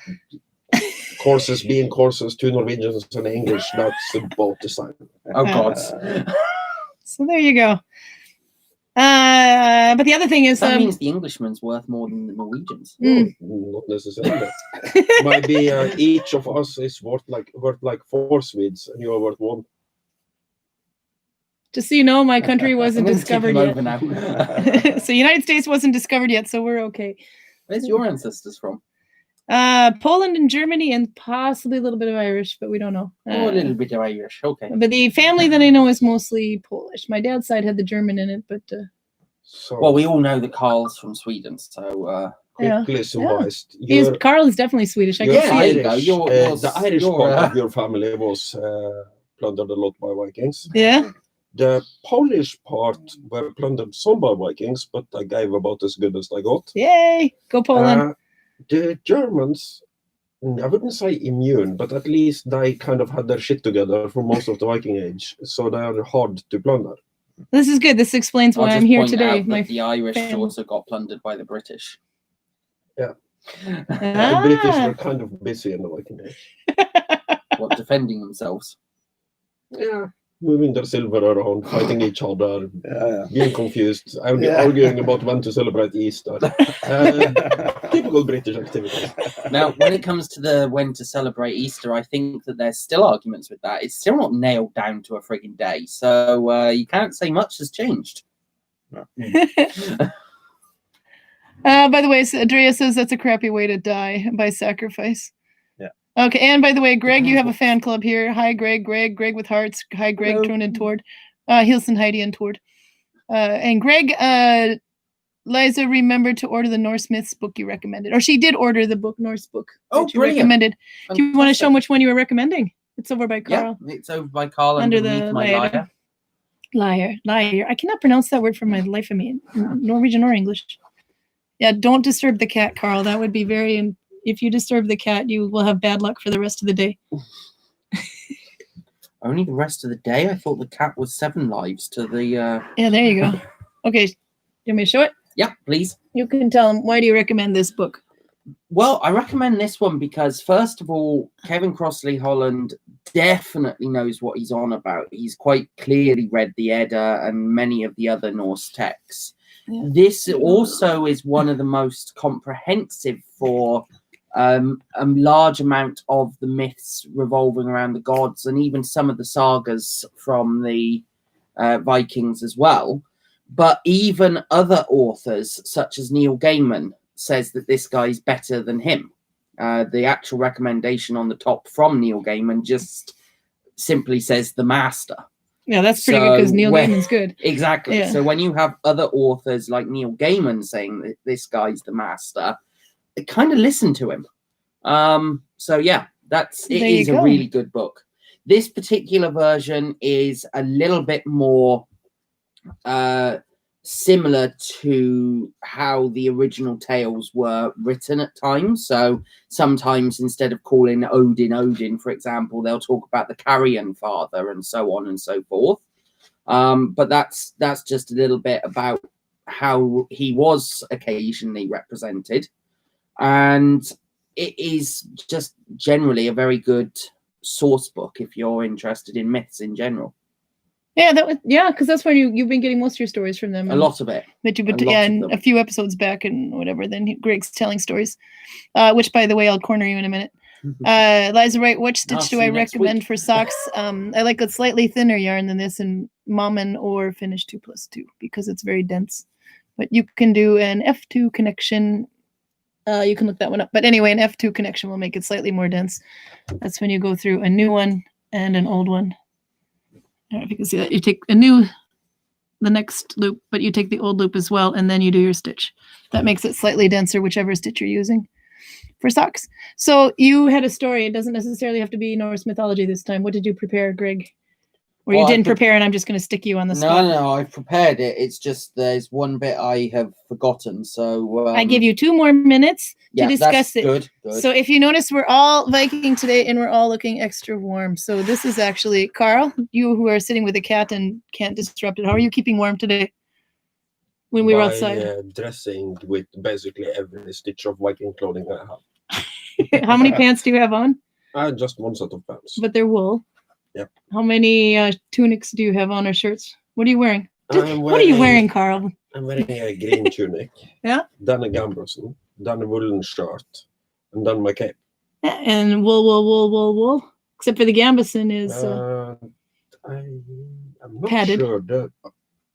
courses being courses, 2 Norwegians and English, that's about the same. Oh God. So there you go. But the other thing is that means the Englishman's worth more than the Norwegians. Not necessarily. Maybe each of us is worth like 4 Swedes, and you are worth 1. Just so you know, my country wasn't discovered yet. Now. So United States wasn't discovered yet, so we're okay. Where's your ancestors from? Poland and Germany, and possibly a little bit of Irish, but we don't know. A little bit of Irish, okay. But the family that I know is mostly Polish. My dad's side had the German in it, but... well, we all know the Karls from Sweden, so... Quickly summarized. Karl is definitely Swedish, I guess. The Irish part of your family was plundered a lot by Vikings. Yeah. The Polish part were plundered some by Vikings, but I gave about as good as I got. Yay! Go Poland! the Germans, I wouldn't say immune, but at least they kind of had their shit together for most of the Viking Age, so they are hard to plunder. This is good. This explains why I'll I'm just here point today. out that the Irish also got plundered by the British. Yeah. Ah. The British were kind of busy in the Viking Age. What, defending themselves? Yeah. Moving their silver around, fighting each other, being confused, arguing about when to celebrate Easter. Typical British activities. Now, when it comes to when to celebrate Easter, I think that there's still arguments with that. It's still not nailed down to a frigging day, so you can't say much has changed. By the way, Andrea says that's a crappy way to die, by sacrifice. Okay, and by the way, Greg, you have a fan club here. Hi, Greg with hearts. Hi, Greg, Hello. Tone and Tord. Hilson, Heidi, and Tord. And Greg, Liza remembered to order the Norse Myths book you recommended. Or she did order the book, Norse book. Oh, that you brilliant. recommended. Do you want to show Fantastic. which one you were recommending? It's over by Carl. Yeah, it's over by Carl Under underneath the my lyre. Lyre. I cannot pronounce that word for my life of me, Norwegian or English. Yeah, don't disturb the cat, Carl. That would be very... If you disturb the cat, you will have bad luck for the rest of the day. Only the rest of the day? I thought the cat was 7 lives to the... Yeah, there you go. Okay, you want me to show it? Yeah, please. You can tell him, why do you recommend this book? Well, I recommend this one because, first of all, Kevin Crossley Holland definitely knows what he's on about. He's quite clearly read the Edda and many of the other Norse texts. Yeah. This also is one of the most comprehensive for a large amount of the myths revolving around the gods and even some of the sagas from the Vikings as well. But even other authors, such as Neil Gaiman, says that this guy's better than him. The actual recommendation on the top from Neil Gaiman just simply says the master. Yeah, that's pretty good because Neil Gaiman's good. Exactly. Yeah. So when you have other authors like Neil Gaiman saying that this guy's the master, they kind of listen to him. So yeah, it is a really good book. This particular version is a little bit more similar to how the original tales were written at times. So sometimes instead of calling Odin, for example, they'll talk about the Karin father and so on and so forth. But that's just a little bit about how he was occasionally represented. And it is just generally a very good source book if you're interested in myths in general. Yeah, because that's where you've been getting most of your stories from them. A lot of it. That you and a few episodes back and whatever. Then Greg's telling stories, which by the way I'll corner you in a minute. Liza, right? Which stitch do I recommend for socks? I like a slightly thinner yarn than this, and Mommen or Finish 2+2 because it's very dense. But you can do an F2 connection. You can look that one up. But anyway, an F2 connection will make it slightly more dense. That's when you go through a new one and an old one. I don't know if you can see that. You take the next loop, but you take the old loop as well, and then you do your stitch. That makes it slightly denser, whichever stitch you're using for socks. So you had a story. It doesn't necessarily have to be Norse mythology this time. What did you prepare, Greg? Or you didn't prepare, and I'm just going to stick you on the spot? No, I've prepared it. It's just there's one bit I have forgotten. So I give you 2 more minutes to discuss it. Good. So if you notice, we're all Viking today, and we're all looking extra warm. So this is actually Karl, you who are sitting with a cat and can't disrupt it. How are you keeping warm today? When we were outside, Dressing with basically every stitch of Viking clothing I have. How many pants do you have on? Just one set of pants. But they're wool. Yep. How many tunics do you have on, or shirts? What are you wearing? What are you wearing, Karl? I'm wearing a green tunic. Yeah. Then a gambrosson. Then a woolen shirt. And then my cape. And wool. Except for the gambeson is I'm not padded. Sure. The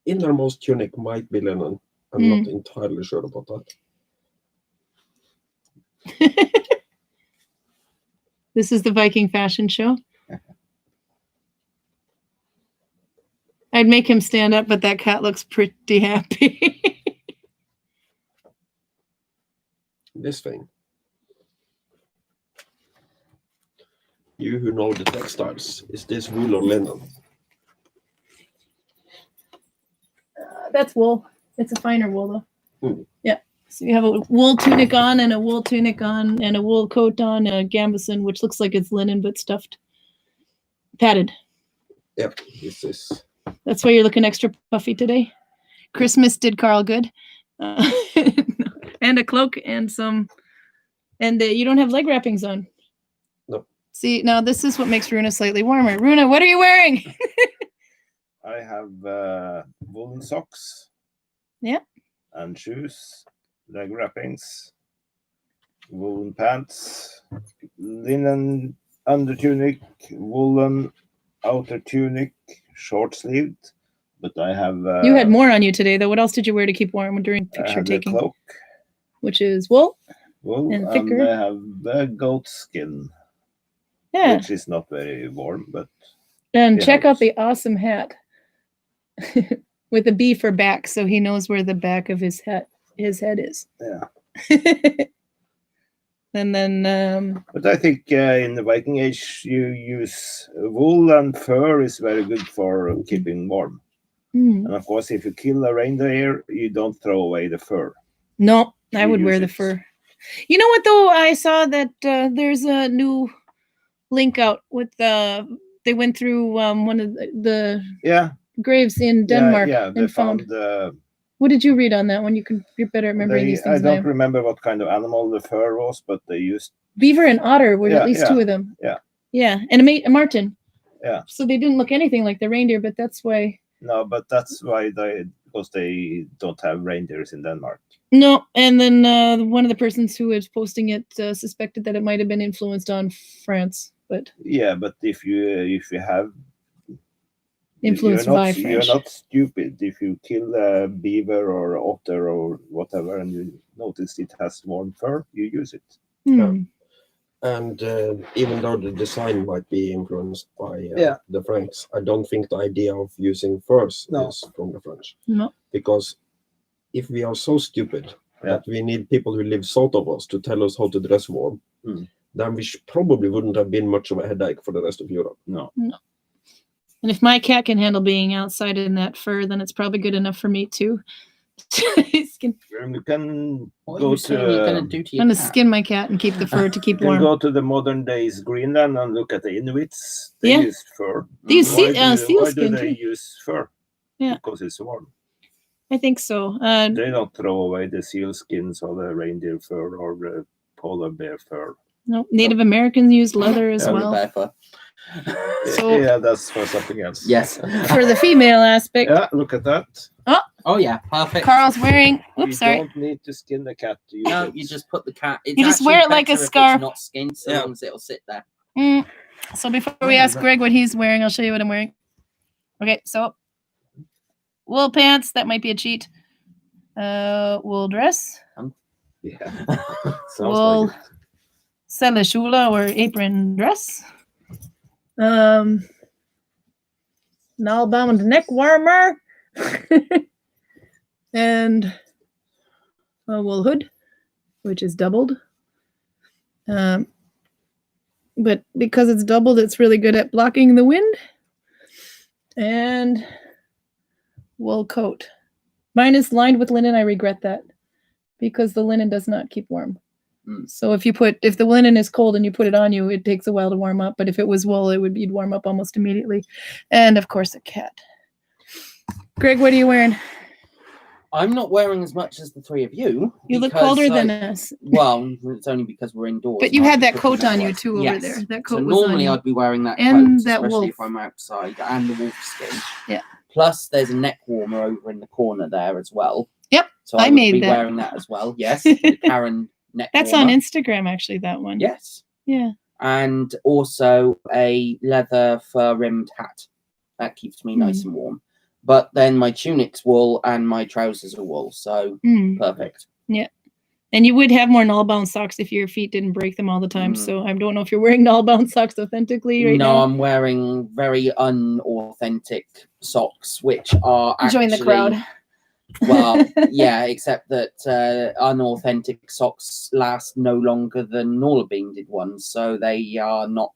innermost tunic might be linen. I'm not entirely sure about that. This is the Viking fashion show. I'd make him stand up, but that cat looks pretty happy. This thing. You who know the textiles, is this wool or linen? That's wool. It's a finer wool, though. Yeah. So you have a wool tunic on and a wool tunic on and a wool coat on, a gambeson, which looks like it's linen but stuffed, padded. Yep, this is. That's why you're looking extra puffy today. Christmas did Karl good. And a cloak and some, and you don't have leg wrappings on. No. See, now this is what makes Rune slightly warmer. Rune, what are you wearing? I have woolen socks. Yeah. And shoes, leg wrappings, woolen pants, linen undertunic, woolen outer tunic, short sleeved. But I have. You had more on you today, though. What else did you wear to keep warm during I picture have taking? a cloak, Which is wool. wool, and thicker. I have goat skin, Yeah. which is not very warm, but. And it check out helps. the awesome hat with a B for back, so he knows where the back of his head is. Yeah. And then But I think in the Viking Age, you use wool and fur is very good for keeping warm. And of course, if you kill a reindeer, you don't throw away the fur. no, I You would wear use the it. fur. You know what though? I saw that there's a new link out with they went through one of the Yeah. graves in Denmark Yeah, they and found. What did you read on that one? You're better at remembering these I things than I don't am. remember what kind of animal the fur was, but they used. Beaver and otter were Yeah, at least yeah, two of them. yeah. Yeah, and a marten. Yeah. So they didn't look anything like the reindeer, but that's why. No, but that's why because they don't have reindeers in Denmark. No, and then one of the persons who was posting it suspected that it might have been influenced on France, but Yeah, but if you have. influenced by French. You're not stupid if you kill a beaver or otter or whatever, and you notice it has warm fur, you use it. And even though the design might be influenced by Yeah. the French, I don't think the idea of using furs No. is from the French. No. Because if we are so stupid Yeah. that we need people who live south of us to tell us how to dress warm, then we probably wouldn't have been much of a headache for the rest of Europe. No. And if my cat can handle being outside in that fur, then it's probably good enough for me too. You can What go are you saying you're going to do to I'm your gonna cat? skin my cat and keep the fur to keep You can warm. go to the modern days Greenland and look at the Inuits. They Yeah. use fur. They use Why do sealskin they too. use fur? Yeah. Because it's warm. I think so. They don't throw away the seal skins or the reindeer fur or the polar bear fur. No, Native Americans used leather as Yeah. well. Bear. So- Yeah, that's for something else. Yes. For the female aspect, Yeah, look at that. Oh yeah, perfect. Karl's wearing. You Oops, sorry. don't need to skin the cat to use No, it. you just put the cat. It's You just actually wear it like a better if scarf. It's not skinned, so Yeah. long as it'll sit there. So before we ask Greg what he's wearing, I'll show you what I'm wearing. Okay, so wool pants. That might be a cheat. Wool dress. Yeah. Sounds Wool like it. seleshula or apron dress. Nalbound neck warmer. And a wool hood, which is doubled. But because it's doubled, it's really good at blocking the wind. And wool coat. Mine is lined with linen. I regret that because the linen does not keep warm. So if the linen is cold and you put it on you, it takes a while to warm up. But if it was wool, you'd warm up almost immediately. And of course, a cat. Greg, what are you wearing? I'm not wearing as much as the three of you. You look because, colder than like, us. Well, it's only because we're indoors. But you and had I've that put coat them on you away. too over Yes. there. That So coat was on normally you. I'd be wearing that And coat, that especially wolf. if I'm outside, and the wolf skin. Yeah. Plus, there's a neck warmer over in the corner there as well. Yep, So I I would made be that. wearing that as well. Yes, the Karin neck That's warmer. on Instagram, actually, that one. Yes. Yeah. And also a leather fur-rimmed hat. That keeps me nice and warm. But then my tunic's wool and my trousers are wool, so perfect. Yeah. And you would have more null-bound socks if your feet didn't break them all the time. So I don't know if you're wearing null-bound socks authentically right now. No, I'm wearing very unauthentic socks, which are actually... Join the crowd. Well, yeah, except that unauthentic socks last no longer than Nalbinding ones, so they are not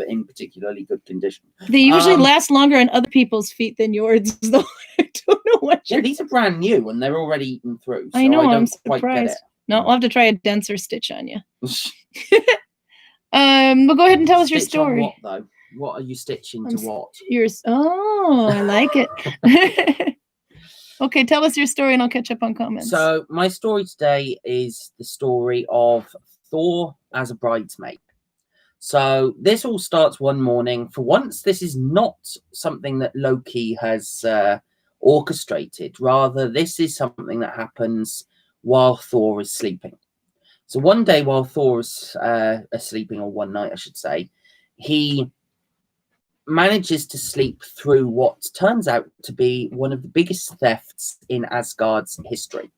in particularly good condition. They usually last longer on other people's feet than yours, though. I don't know what Yeah, these are brand new and they're already eaten through. So I know, I don't I'm quite get it. surprised. No, I'll have to try a denser stitch on you. Well, go ahead and tell us your Stitch on story. what, though? What are you stitching to what? Yours. Oh, I like it. Okay, tell us your story and I'll catch up on comments. So my story today is the story of Thor as a bridesmaid. So this all starts one morning. For once, this is not something that Loki has orchestrated. Rather, this is something that happens while Thor is sleeping. So one day while Thor is sleeping, or one night, I should say, he manages to sleep through what turns out to be one of the biggest thefts in Asgard's history.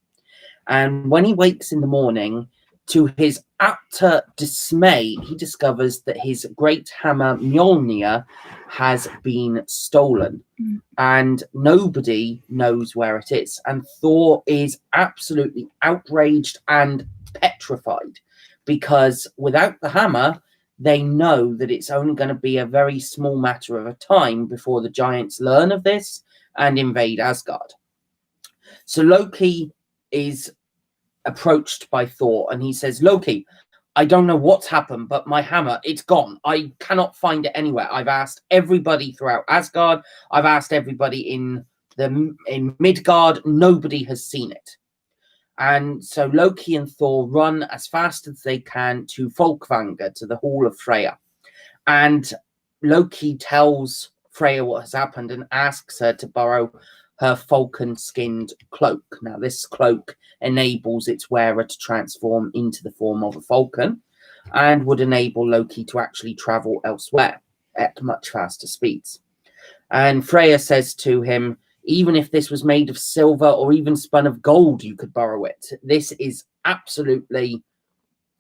And when he wakes in the morning, to his utter dismay, he discovers that his great hammer Mjolnir has been stolen. And nobody knows where it is. And Thor is absolutely outraged and petrified, because without the hammer, they know that it's only going to be a very small matter of a time before the giants learn of this and invade Asgard. So Loki is approached by Thor and he says, Loki, I don't know what's happened, but my hammer, it's gone. I cannot find it anywhere. I've asked everybody throughout Asgard. I've asked everybody in Midgard. Nobody has seen it. And so Loki and Thor run as fast as they can to Folkvanger, to the Hall of Freya. And Loki tells Freya what has happened and asks her to borrow her falcon-skinned cloak. Now, this cloak enables its wearer to transform into the form of a falcon and would enable Loki to actually travel elsewhere at much faster speeds. And Freya says to him, even if this was made of silver or even spun of gold, you could borrow it. This is absolutely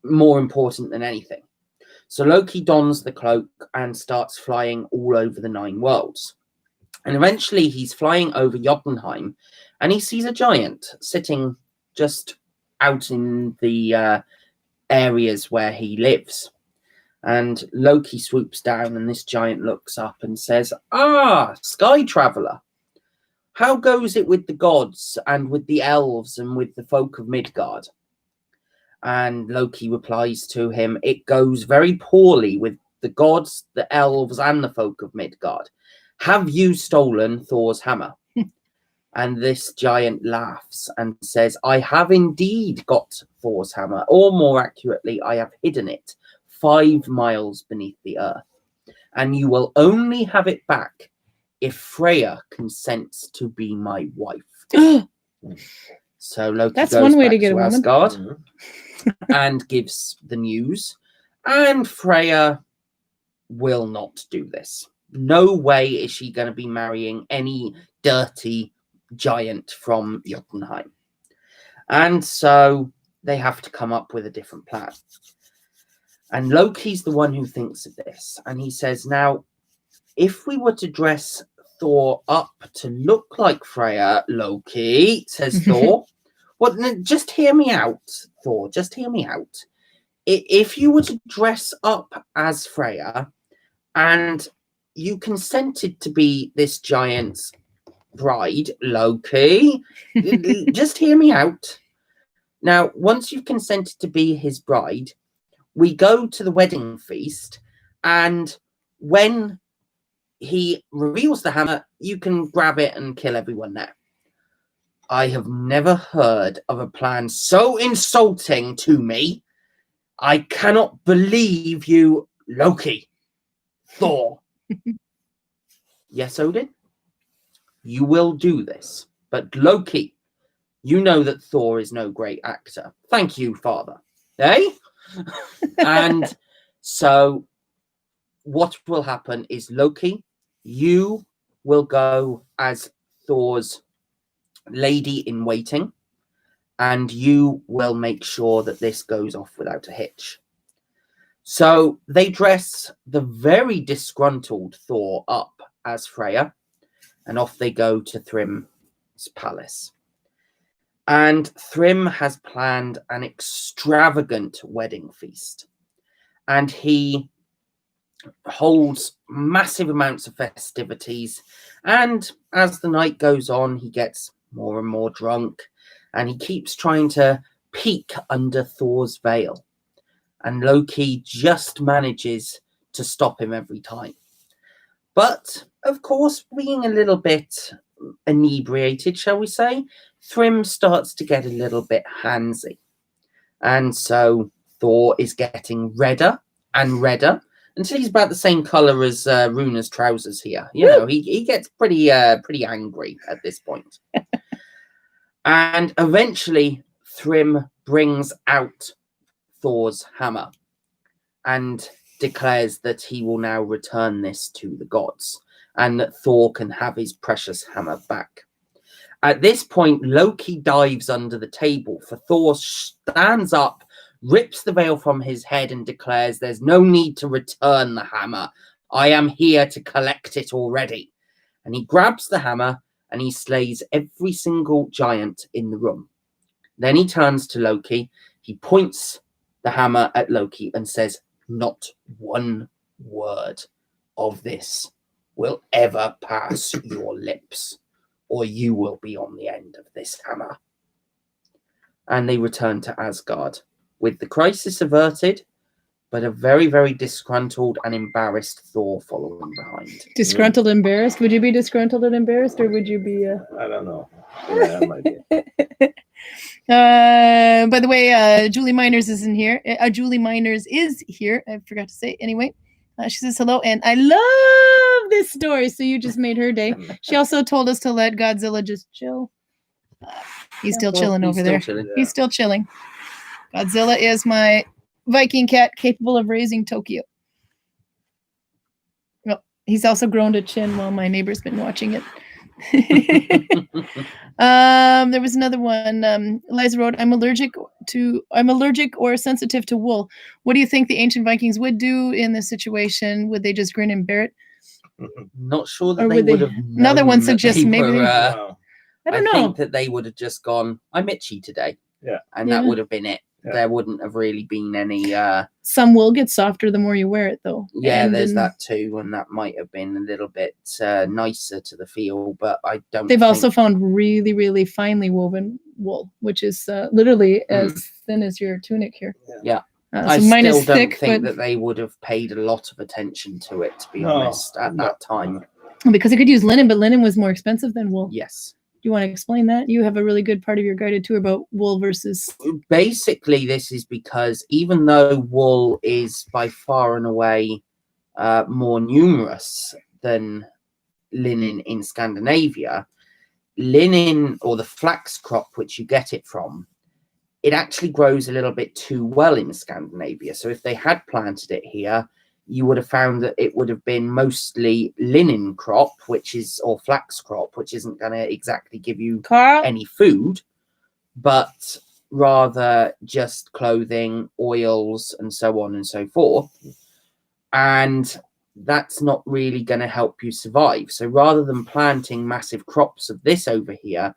more important than anything. So Loki dons the cloak and starts flying all over the 9 worlds. And eventually he's flying over Jotunheim and he sees a giant sitting just out in the areas where he lives. And Loki swoops down and this giant looks up and says, "Ah, Sky Traveler, how goes it with the gods and with the elves and with the folk of Midgard?" And Loki replies to him, "It goes very poorly with the gods, the elves, and the folk of Midgard. Have you stolen Thor's hammer?" And this giant laughs and says, "I have indeed got Thor's hammer, or more accurately, I have hidden it 5 miles beneath the earth. And you will only have it back if Freya consents to be my wife." So Loki That's goes one way back to get a woman. Asgard and gives the news. And Freya will not do this. No way is she going to be marrying any dirty giant from Jotunheim. And so they have to come up with a different plan. And Loki's the one who thinks of this. And he says, now, if we were to dress Thor up to look like Freya, Loki, says Thor, well, just hear me out, Thor, just hear me out. If you were to dress up as Freya and you consented to be this giant's bride, Loki, just hear me out. Now, once you've consented to be his bride, we go to the wedding feast, and when he reveals the hammer, you can grab it and kill everyone there. I have never heard of a plan so insulting to me. I cannot believe you, Loki. Thor. Yes, Odin? You will do this. But Loki, you know that Thor is no great actor. Thank you, Father. Eh? And so what will happen is, Loki, you will go as Thor's lady in waiting, and you will make sure that this goes off without a hitch. So they dress the very disgruntled Thor up as Freya, and off they go to Thrym's palace. And Thrym has planned an extravagant wedding feast, and he holds massive amounts of festivities. And as the night goes on, he gets more and more drunk, and he keeps trying to peek under Thor's veil, and Loki just manages to stop him every time. But, of course, being a little bit inebriated, shall we say, Thrym starts to get a little bit handsy. And so Thor is getting redder and redder until he's about the same colour as Runa's trousers here. You know, he gets pretty angry at this point. And eventually Thrym brings out Thor's hammer and declares that he will now return this to the gods and that Thor can have his precious hammer back. At this point, Loki dives under the table, for Thor stands up, rips the veil from his head and declares there's no need to return the hammer. I am here to collect it already. And he grabs the hammer and he slays every single giant in the room. Then he turns to Loki, he points the hammer at Loki and says, not one word of this will ever pass your lips, or you will be on the end of this hammer. And they return to Asgard, with the crisis averted, but a very, very disgruntled and embarrassed Thor following behind. Disgruntled, embarrassed? Would you be disgruntled and embarrassed, or would you be... I don't know. Yeah, maybe. By the way, Julie Miners is in here. Julie Miners is here. I forgot to say. Anyway, she says hello, and I love this story. So you just made her day. She also told us to let Godzilla just chill. He's still chilling over there. He's still chilling. Godzilla is my Viking cat capable of raising Tokyo. Well, he's also grown to chin while my neighbor's been watching it. There was another one. Eliza wrote, I'm allergic or sensitive to wool. What do you think the ancient Vikings would do in this situation? Would they just grin and bear it? Not sure that Or they would would they- have known Another one that suggests they maybe- were, I don't know. think that they would have just gone, I'm itchy today. Yeah. And that Yeah. would have been it. Yeah. There wouldn't have really been any Some wool gets softer the more you wear it, though. yeah, And there's then that too, and that might have been a little bit nicer to the feel, but I don't They've think... also found really, really finely woven wool, which is literally as thin as your tunic here. Yeah. So I mine still is don't thick, think but that they would have paid a lot of attention to it, to be No, honest, at no. that time. because they could use linen, but linen was more expensive than wool. Yes. Do you want to explain that? You have a really good part of your guided tour about wool versus... Basically, this is because even though wool is by far and away more numerous than linen in Scandinavia, linen, or the flax crop which you get it from, it actually grows a little bit too well in Scandinavia. So if they had planted it here, you would have found that it would have been mostly linen crop, or flax crop, which isn't going to exactly give you Carl? any food, but rather just clothing, oils, and so on and so forth. And that's not really going to help you survive. So rather than planting massive crops of this over here,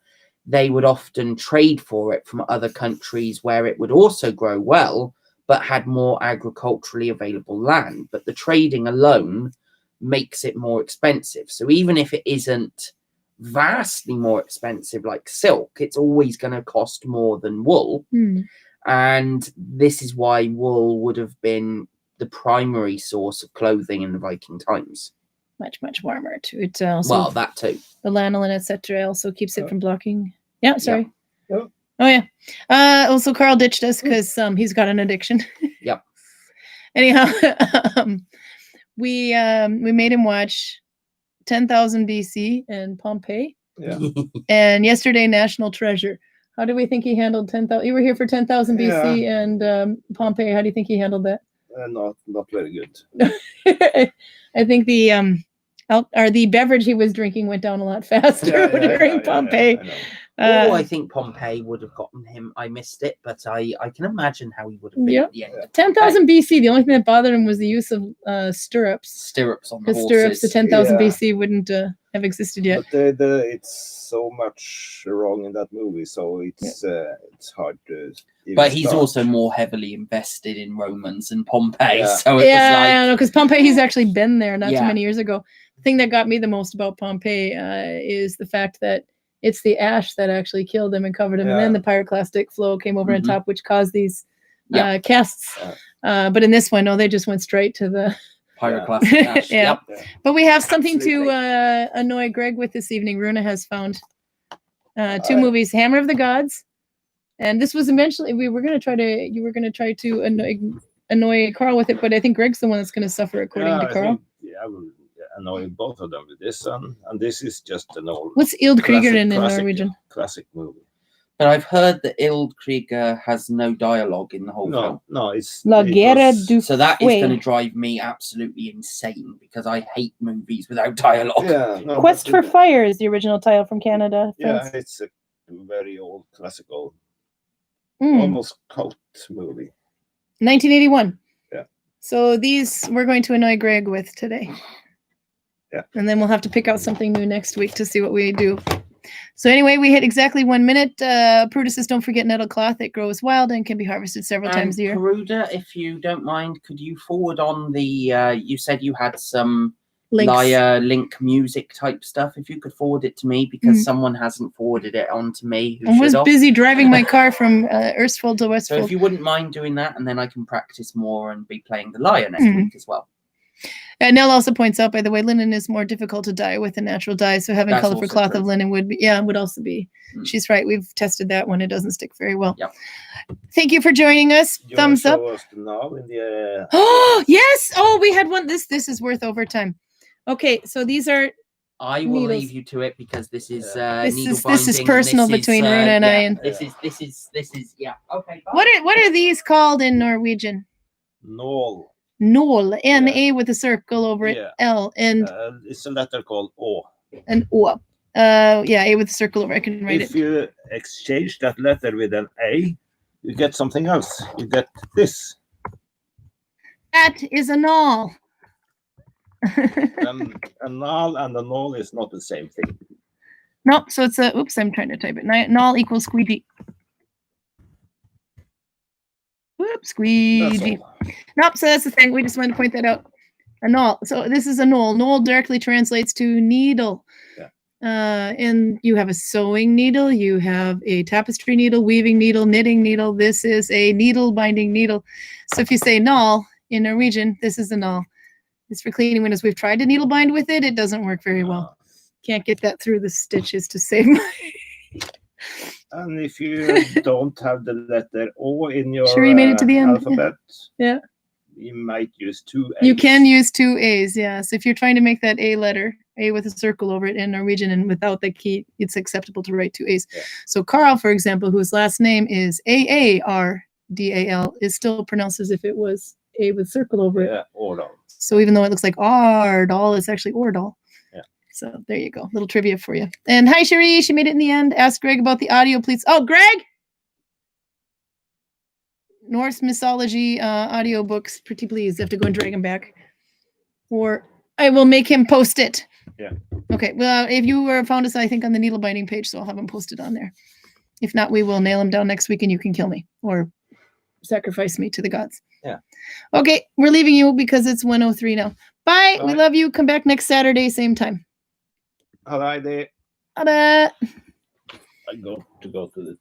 they would often trade for it from other countries where it would also grow well, but had more agriculturally available land. But the trading alone makes it more expensive. So even if it isn't vastly more expensive like silk, it's always going to cost more than wool. And this is why wool would have been the primary source of clothing in the Viking times. Much, much warmer too. It also, Well, that too. the lanolin, etc., also keeps it from blocking. Yeah, sorry. Yeah. Oh yeah. Also, Carl ditched us because he's got an addiction. Yep. Anyhow, we made him watch 10,000 BC and Pompeii, Yeah. and yesterday National Treasure. How do we think he handled 10,000? You were here for 10,000 BC and Pompeii. How do you think he handled that? Not very good. I think the beverage he was drinking went down a lot faster during Pompeii. I think Pompeii would have gotten him. I missed it, but I can imagine how he would have been Yep. at the end. 10,000 BC, the only thing that bothered him was the use of stirrups. Stirrups on the Because stirrups to horses. 10,000 Yeah. BC wouldn't have existed yet. But it's so much wrong in that movie, so it's hard to. even But he's start. also more heavily invested in Romans and Pompeii, Yeah. so it Yeah, I was don't know, because Pompeii, he's actually been there not too Yeah. many years ago. The thing that got me the most about Pompeii is the fact that it's the ash that actually killed him and covered him, and then the pyroclastic flow came over on top, which caused these casts. But in this one, no, they just went straight to the Pyroclastic ash. Yeah. Yep. But we have something Absolutely. to annoy Greg with this evening. Runa has found 2 movies, Hammer of the Gods, and this was eventually you were going to try to annoy Karl with it, but I think Greg's the one that's going to suffer according to Karl. I will annoy both of them with this one, and this is just an old. What's Ildkrieger classic- in classic, Norwegian? Classic movie. But I've heard that Ildkrieger has no dialogue in the whole film. No, it's La it Guerra was- du So that is Fouet. going to drive me absolutely insane because I hate movies without dialogue. Yeah, no, Quest but for Fire is the original title from Canada. Yeah, it's a very old classical, Mm. almost cult movie. 1981. Yeah. So these we're going to annoy Greg with today. Yeah. And then we'll have to pick out something new next week to see what we do. So anyway, we hit exactly 1 minute. Pruda says, don't forget nettle cloth. It grows wild and can be harvested several times a year. Peruda, if you don't mind, could you forward on the, you said you had some Links. lyre link music type stuff. If you could forward it to me because someone hasn't forwarded it on to me. Who I was should have. busy driving my car from Erstfold to So Westfold. if you wouldn't mind doing that, and then I can practice more and be playing the lyre next Mhm. week as well. Nell also points out, by the way, linen is more difficult to dye with a natural dye. So having That's colorful also cloth true. of linen would also be. Mm. She's right. We've tested that one. It doesn't stick very well. Yep. Thank you for joining us. You Thumbs up. show us now in the. Oh, yes. Oh, we had one. This is worth overtime. Okay, so these are I will needles. leave you to it because this is This needle is binding, and personal this is, between Runa and I, yeah, and- this is yeah. Okay. Bye. what are these called in Norwegian? Nål. Nål, N-A with a circle over it, Yeah. L, and It's a letter called Å. an O. Yeah, A with a circle over. I can write If it. you exchange that letter with an A, you get something else. You get this. That is a nål. A null and a null is not the same thing. Nope, so it's a, oops, I'm trying to type it. Nål equals squeegee. Whoop, That's squeegee. all. Nope, so that's the thing. We just wanted to point that out. A knoll. So this is a knoll. Knoll directly translates to needle. Yeah. And you have a sewing needle, you have a tapestry needle, weaving needle, knitting needle. This is a needle binding needle. So if you say knoll in Norwegian, this is a knoll. It's for cleaning windows. We've tried to needle bind with it. It doesn't work very well. Can't get that through the stitches to save my. And if you don't have the letter O in your Sure, you made it to the end. alphabet, Yeah. you might use 2 A's. You can use 2 A's, yeah. So if you're trying to make that A letter, A with a circle over it in Norwegian, and without the key, it's acceptable to write 2 A's. Yeah. So Karl, for example, whose last name is Aardal, is still pronounced as if it was A with circle over it. Yeah, Aardal. So even though it looks like Aardal, it's actually Aardal. Yeah. So there you go. Little trivia for you. And hi, Cherie. She made it in the end. Ask Greg about the audio, please. Oh, Greg! Norse mythology audio books, pretty please. Have to go and drag him back. Or I will make him post it. Yeah. Okay. Well, if you found us, I think, on the needle binding page, so I'll have him posted on there. If not, we will nail him down next week and you can kill me or sacrifice me to the gods. Yeah. Okay. We're leaving you because it's 1:03 now. Bye. We Bye. love you. Come back next Saturday, same time. All right, Bye. I go to the